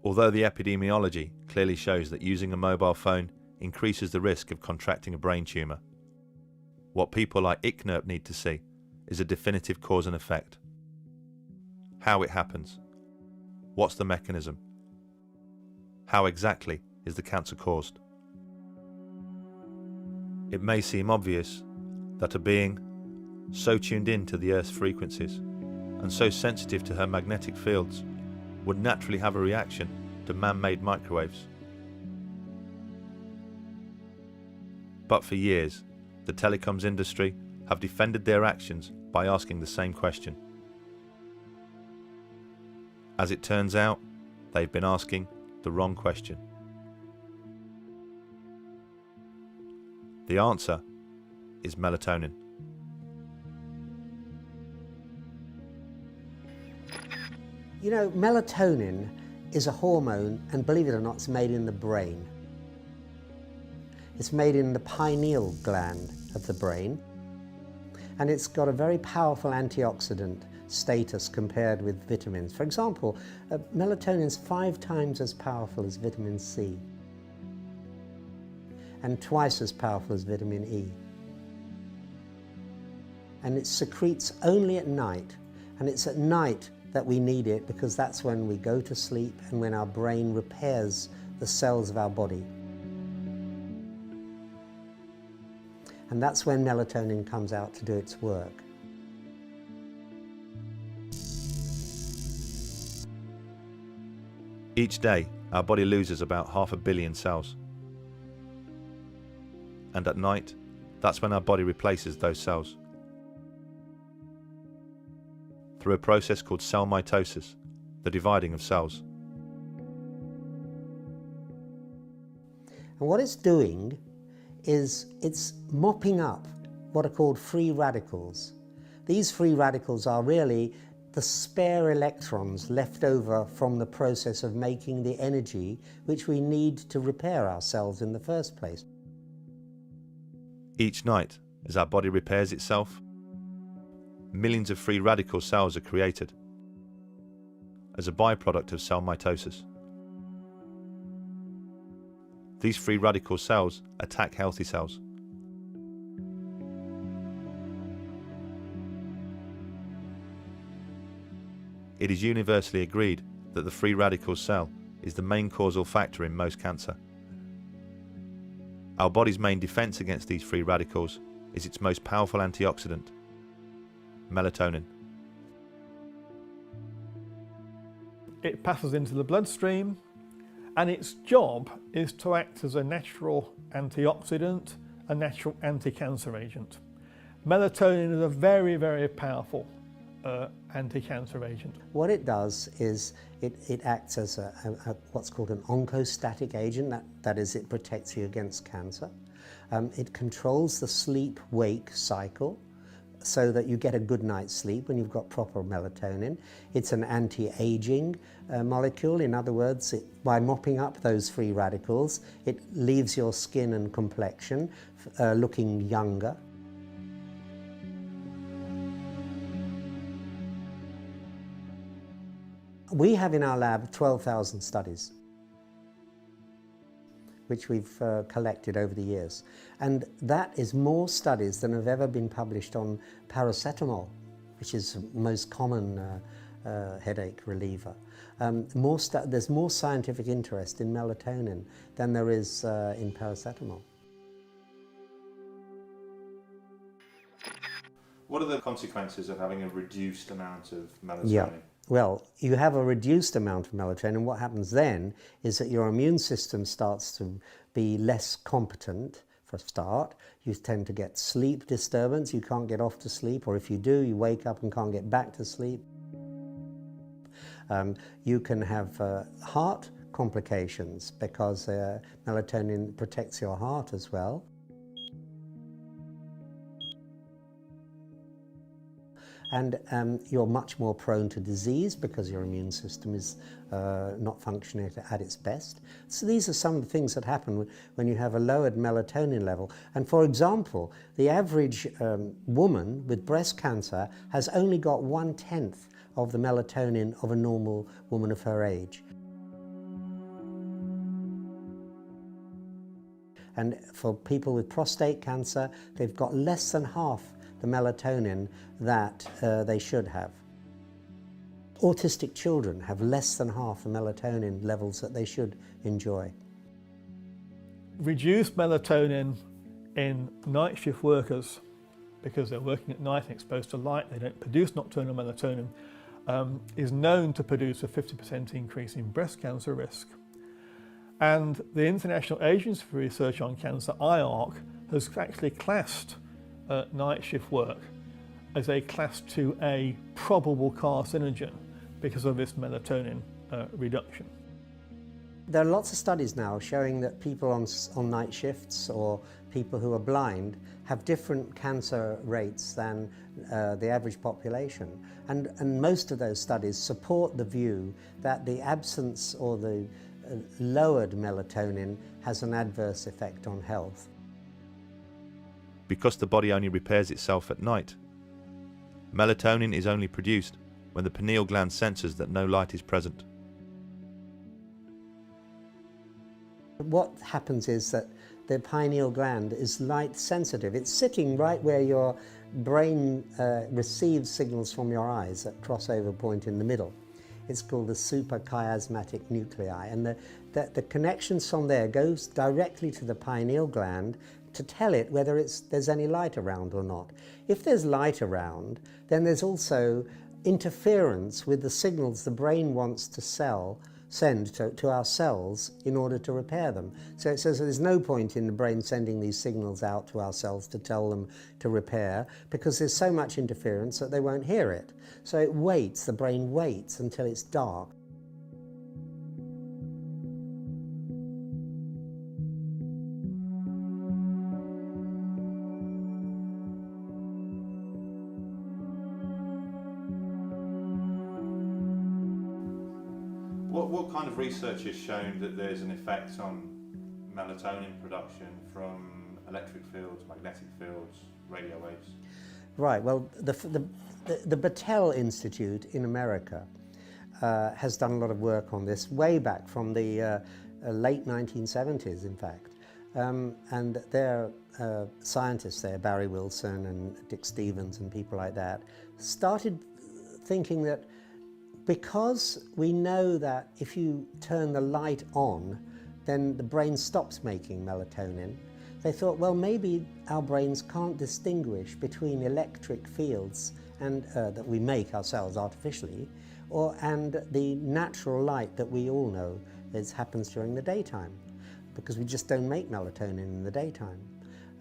S10: Although the epidemiology clearly shows that using a mobile phone increases the risk of contracting a brain tumour, what people like ICNIRP need to see is a definitive cause and effect. How it happens. What's the mechanism? How exactly is the cancer caused? It may seem obvious that a being so tuned in to the Earth's frequencies and so sensitive to her magnetic fields would naturally have a reaction to man-made microwaves. But for years, the telecoms industry have defended their actions by asking the same question. As it turns out, they've been asking the wrong question. The answer is melatonin.
S3: You know, melatonin is a hormone, and believe it or not, it's made in the brain. It's made in the pineal gland of the brain, and it's got a very powerful antioxidant status compared with vitamins. For example, melatonin is 5 times as powerful as vitamin C and twice as powerful as vitamin E. And it secretes only at night, and it's at night that we need it because that's when we go to sleep and when our brain repairs the cells of our body. And that's when melatonin comes out to do its work.
S10: Each day, our body loses about 500 million cells. And at night, that's when our body replaces those cells. Through a process called cell mitosis, the dividing of cells.
S3: And what it's doing is it's mopping up what are called free radicals. These free radicals are really the spare electrons left over from the process of making the energy which we need to repair ourselves in the first place.
S10: Each night, as our body repairs itself, millions of free radical cells are created as a byproduct of cell mitosis. These free radical cells attack healthy cells. It is universally agreed that the free radical cell is the main causal factor in most cancer. Our body's main defense against these free radicals is its most powerful antioxidant, melatonin.
S4: It passes into the bloodstream, And its job is to act as a natural antioxidant, a natural anti-cancer agent. Melatonin is a very, very powerful anti-cancer agent.
S3: What it does is it acts as what's called an oncostatic agent, that is, it protects you against cancer. It controls the sleep-wake cycle so that you get a good night's sleep when you've got proper melatonin. It's an anti-aging molecule. In other words, by mopping up those free radicals, it leaves your skin and complexion looking younger. We have in our lab 12,000 studies, which we've collected over the years. And that is more studies than have ever been published on paracetamol, which is the most common headache reliever. There's more scientific interest in melatonin than there is in paracetamol.
S10: What are the consequences of having a reduced amount of melatonin?
S3: Yeah. Well, you have a reduced amount of melatonin. What happens then is that your immune system starts to be less competent for a start. You tend to get sleep disturbance. You can't get off to sleep, or if you do, you wake up and can't get back to sleep. You can have heart complications because melatonin protects your heart as well. And you're much more prone to disease because your immune system is not functioning at its best. So these are some of the things that happen when you have a lowered melatonin level. And for example, the average woman with breast cancer has only got 1/10 of the melatonin of a normal woman of her age. And for people with prostate cancer, they've got less than half the melatonin that they should have. Autistic children have less than half the melatonin levels that they should enjoy.
S4: Reduced melatonin in night shift workers, because they're working at night and exposed to light, they don't produce nocturnal melatonin, is known to produce a 50% increase in breast cancer risk. And the International Agency for Research on Cancer, IARC, has actually classed night shift work as a class 2A probable carcinogen because of this melatonin reduction.
S3: There are lots of studies now showing that people on night shifts or people who are blind have different cancer rates than the average population. And most of those studies support the view that the absence or the lowered melatonin has an adverse effect on health.
S10: Because the body only repairs itself at night. Melatonin is only produced when the pineal gland senses that no light is present.
S3: What happens is that the pineal gland is light sensitive. It's sitting right where your brain receives signals from your eyes at crossover point in the middle. It's called the suprachiasmatic nuclei, and the connections from there goes directly to the pineal gland to tell it whether there's any light around or not. If there's light around, then there's also interference with the signals the brain wants to send to our cells in order to repair them. So it says there's no point in the brain sending these signals out to our cells to tell them to repair, because there's so much interference that they won't hear it. So it waits, the brain waits until it's dark.
S10: What kind of research has shown that there's an effect on melatonin production from electric fields, magnetic fields, radio waves?
S3: Right, well, the Battelle Institute in America has done a lot of work on this way back from the late 1970s, in fact. And their scientists there, Barry Wilson and Dick Stevens and people like that, started thinking that because we know that if you turn the light on, then the brain stops making melatonin, they thought, well, maybe our brains can't distinguish between electric fields and that we make ourselves artificially, and the natural light that we all know happens during the daytime, because we just don't make melatonin in the daytime.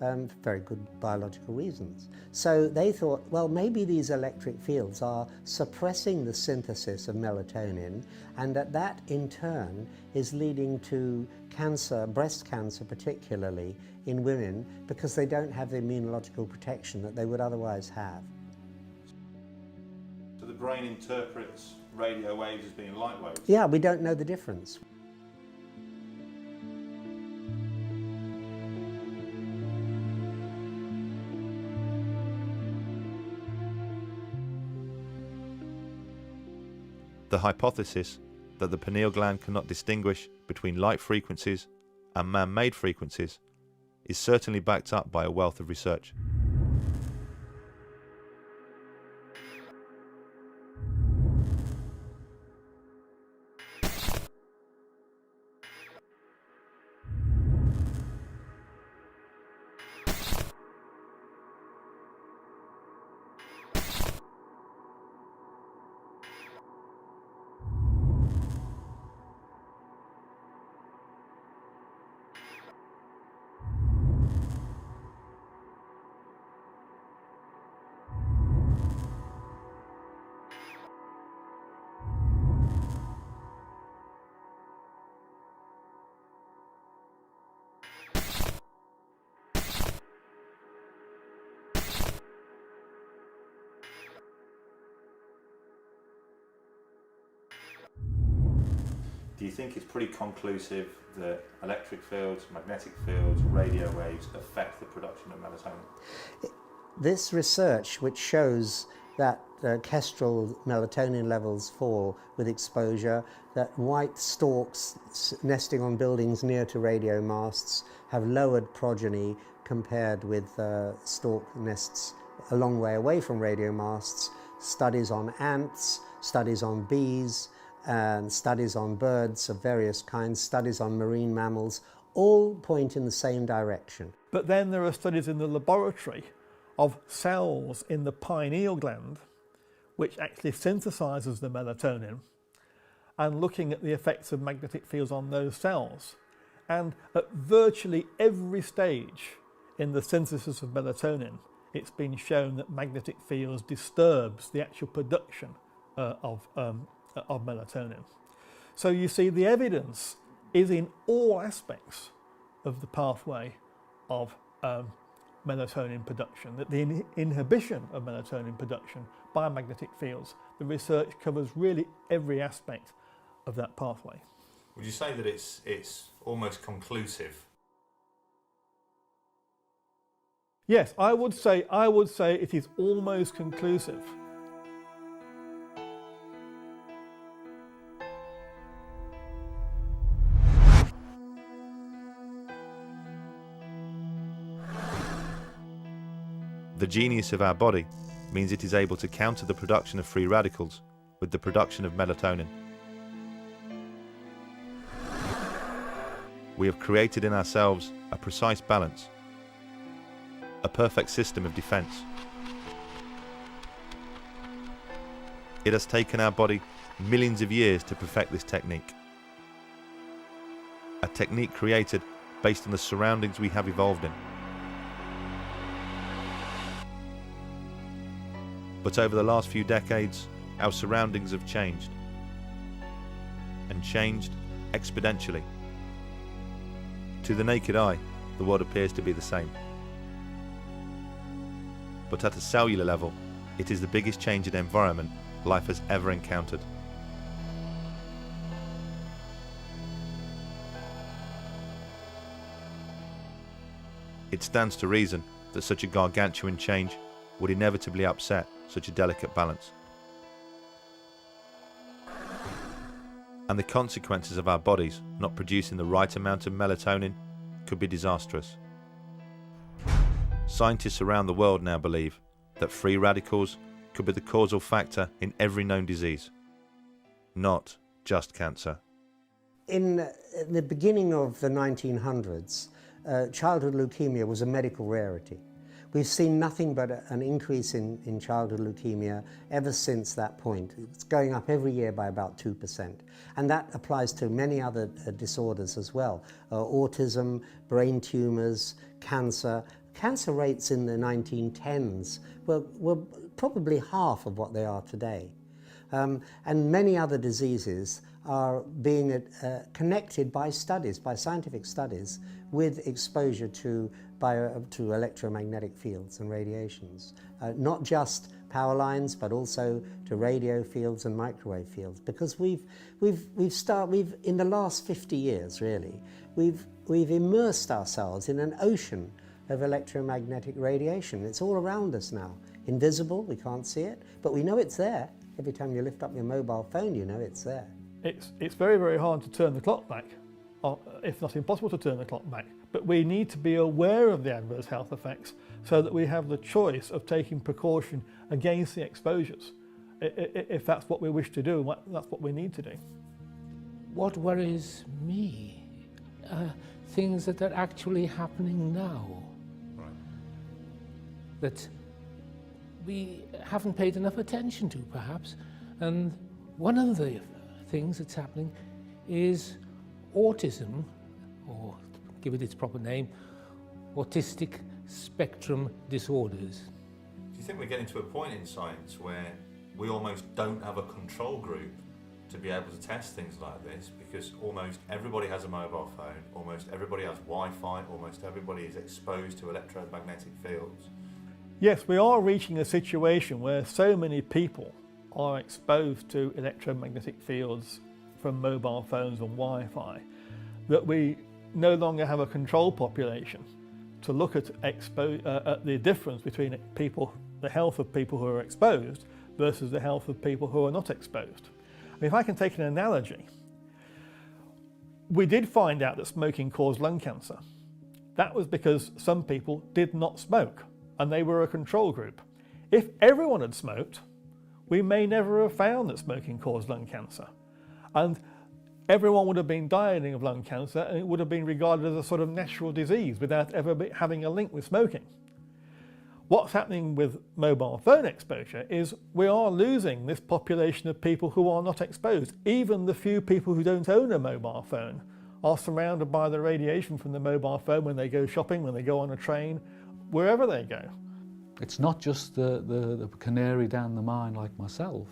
S3: For very good biological reasons. So they thought, well, maybe these electric fields are suppressing the synthesis of melatonin, and that in turn is leading to cancer, breast cancer particularly, in women, because they don't have the immunological protection that they would otherwise have.
S10: So the brain interprets radio waves as being light waves?
S3: Yeah, we don't know the difference.
S10: The hypothesis that the pineal gland cannot distinguish between light frequencies and man-made frequencies is certainly backed up by a wealth of research. Do you think it's pretty conclusive that electric fields, magnetic fields, radio waves affect the production of melatonin?
S3: This research, which shows that kestrel melatonin levels fall with exposure, that white storks nesting on buildings near to radio masts have lowered progeny compared with stork nests a long way away from radio masts, studies on ants, studies on bees, and studies on birds of various kinds, studies on marine mammals, all point in the same direction.
S4: But then there are studies in the laboratory of cells in the pineal gland which actually synthesizes the melatonin, and looking at the effects of magnetic fields on those cells. And at virtually every stage in the synthesis of melatonin, it's been shown that magnetic fields disturbs the actual production of melatonin. So you see, the evidence is in all aspects of the pathway of melatonin production, that the inhibition of melatonin production by magnetic fields, the research covers really every aspect of that pathway.
S10: Would you say that it's almost conclusive?
S4: Yes, I would say it is almost conclusive.
S10: The genius of our body means it is able to counter the production of free radicals with the production of melatonin. We have created in ourselves a precise balance, a perfect system of defense. It has taken our body millions of years to perfect this technique. A technique created based on the surroundings we have evolved in. But over the last few decades, our surroundings have changed, and changed exponentially. To the naked eye, the world appears to be the same. But at a cellular level, it is the biggest change in environment life has ever encountered. It stands to reason that such a gargantuan change would inevitably upset such a delicate balance. And the consequences of our bodies not producing the right amount of melatonin could be disastrous. Scientists around the world now believe that free radicals could be the causal factor in every known disease, not just cancer.
S3: In the beginning of the 1900s, childhood leukemia was a medical rarity. We've seen nothing but an increase in childhood leukemia ever since that point. It's going up every year by about 2%. And that applies to many other disorders as well. Autism, brain tumours, cancer. Cancer rates in the 1910s were probably half of what they are today. And many other diseases are being connected by studies, by scientific studies, with exposure to electromagnetic fields and radiations. Not just power lines, but also to radio fields and microwave fields. Because we've in the last 50 years, really, we've immersed ourselves in an ocean of electromagnetic radiation. It's all around us now. Invisible, we can't see it, but we know it's there. Every time you lift up your mobile phone, you know it's there.
S4: It's very, very hard to turn the clock back, if not impossible to turn the clock back. But we need to be aware of the adverse health effects so that we have the choice of taking precaution against the exposures, if that's what we wish to do, and that's what we need to do.
S2: What worries me are things that are actually happening now. Right. That we haven't paid enough attention to, perhaps. And one of the things that's happening is autism, or give it its proper name, autistic spectrum disorders.
S10: Do you think we're getting to a point in science where we almost don't have a control group to be able to test things like this, because almost everybody has a mobile phone, almost everybody has Wi-Fi, almost everybody is exposed to electromagnetic fields?
S4: Yes, we are reaching a situation where so many people are exposed to electromagnetic fields from mobile phones and Wi-Fi that we no longer have a control population to look at the difference between the health of people who are exposed versus the health of people who are not exposed. I mean, if I can take an analogy, we did find out that smoking caused lung cancer. That was because some people did not smoke, and they were a control group. If everyone had smoked, we may never have found that smoking caused lung cancer. And everyone would have been dying of lung cancer, and it would have been regarded as a sort of natural disease without ever having a link with smoking. What's happening with mobile phone exposure is we are losing this population of people who are not exposed. Even the few people who don't own a mobile phone are surrounded by the radiation from the mobile phone when they go shopping, when they go on a train, wherever they go.
S8: It's not just the canary down the mine like myself.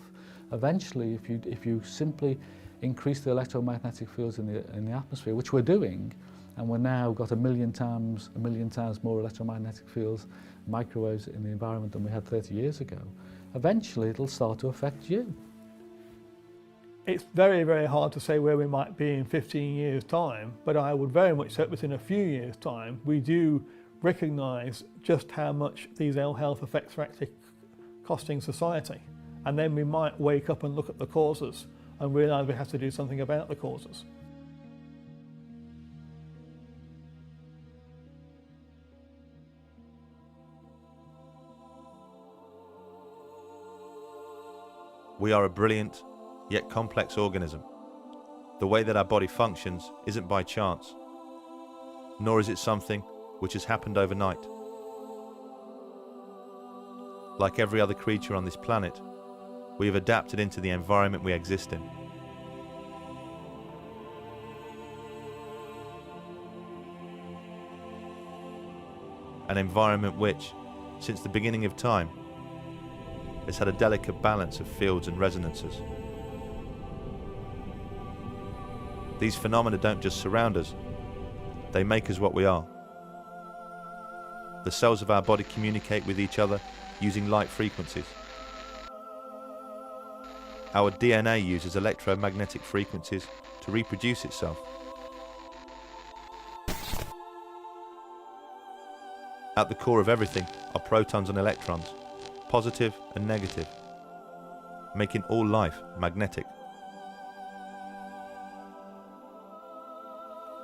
S8: Eventually, if you simply increase the electromagnetic fields in the atmosphere, which we're doing, and we're now got a million times more electromagnetic fields, microwaves in the environment than we had 30 years ago, eventually it'll start to affect you.
S4: It's very, very hard to say where we might be in 15 years' time, but I would very much hope within a few years' time we do recognise just how much these ill health effects are actually costing society. And then we might wake up and look at the causes and realise we have to do something about the causes.
S10: We are a brilliant, yet complex organism. The way that our body functions isn't by chance, nor is it something which has happened overnight. Like every other creature on this planet, we have adapted into the environment we exist in. An environment which, since the beginning of time, has had a delicate balance of fields and resonances. These phenomena don't just surround us, they make us what we are. The cells of our body communicate with each other using light frequencies. Our DNA uses electromagnetic frequencies to reproduce itself. At the core of everything are protons and electrons, positive and negative, making all life magnetic.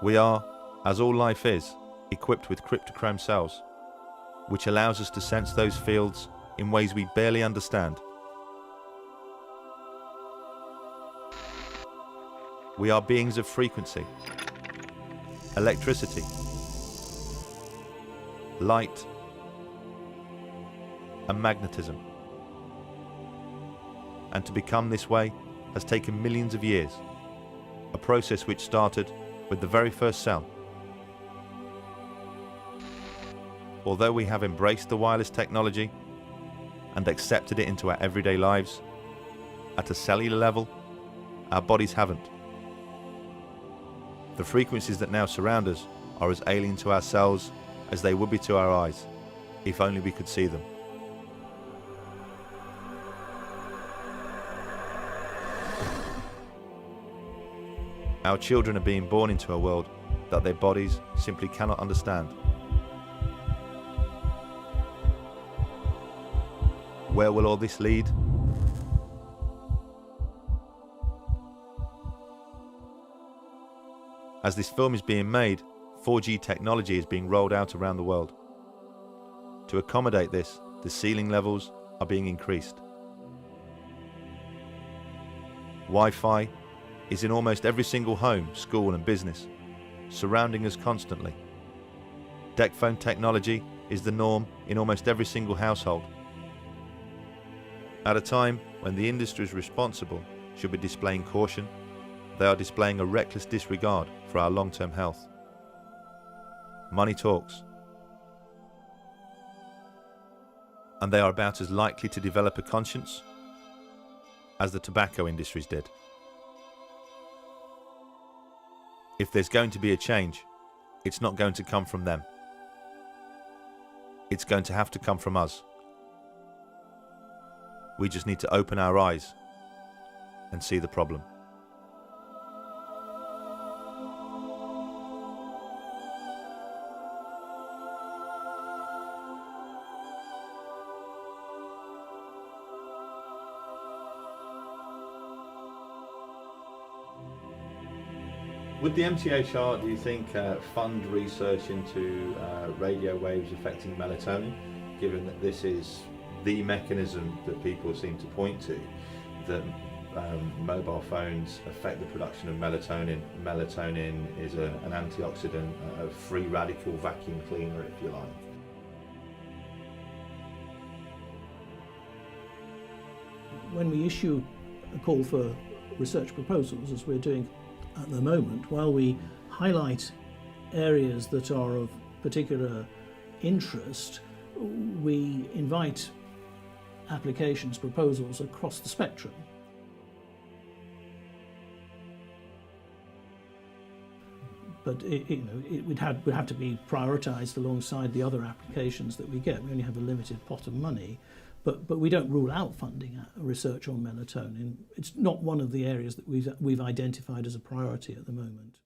S10: We are, as all life is, equipped with cryptochrome cells, which allows us to sense those fields in ways we barely understand. We are beings of frequency, electricity, light, and magnetism. And to become this way has taken millions of years, a process which started with the very first cell. Although we have embraced the wireless technology and accepted it into our everyday lives, at a cellular level, our bodies haven't. The frequencies that now surround us are as alien to ourselves as they would be to our eyes, if only we could see them. Our children are being born into a world that their bodies simply cannot understand. Where will all this lead? As this film is being made, 4G technology is being rolled out around the world. To accommodate this, the ceiling levels are being increased. Wi-Fi is in almost every single home, school and business, surrounding us constantly. Deck phone technology is the norm in almost every single household. At a time when the industries responsible should be displaying caution, they are displaying a reckless disregard for our long-term health. Money talks, and they are about as likely to develop a conscience as the tobacco industries did. If there's going to be a change, it's not going to come from them. It's going to have to come from us. We just need to open our eyes and see the problem.
S19: Would the MTHR, do you think, fund research into radio waves affecting melatonin, given that this is the mechanism that people seem to point to, that mobile phones affect the production of melatonin? Melatonin is an antioxidant, a free radical vacuum cleaner, if you like.
S20: When we issue a call for research proposals, as we're doing at the moment, while we highlight areas that are of particular interest, we invite applications, proposals across the spectrum. But it would have to be prioritised alongside the other applications that we get. We only have a limited pot of money, but we don't rule out funding research on melatonin. It's not one of the areas that we've identified as a priority at the moment.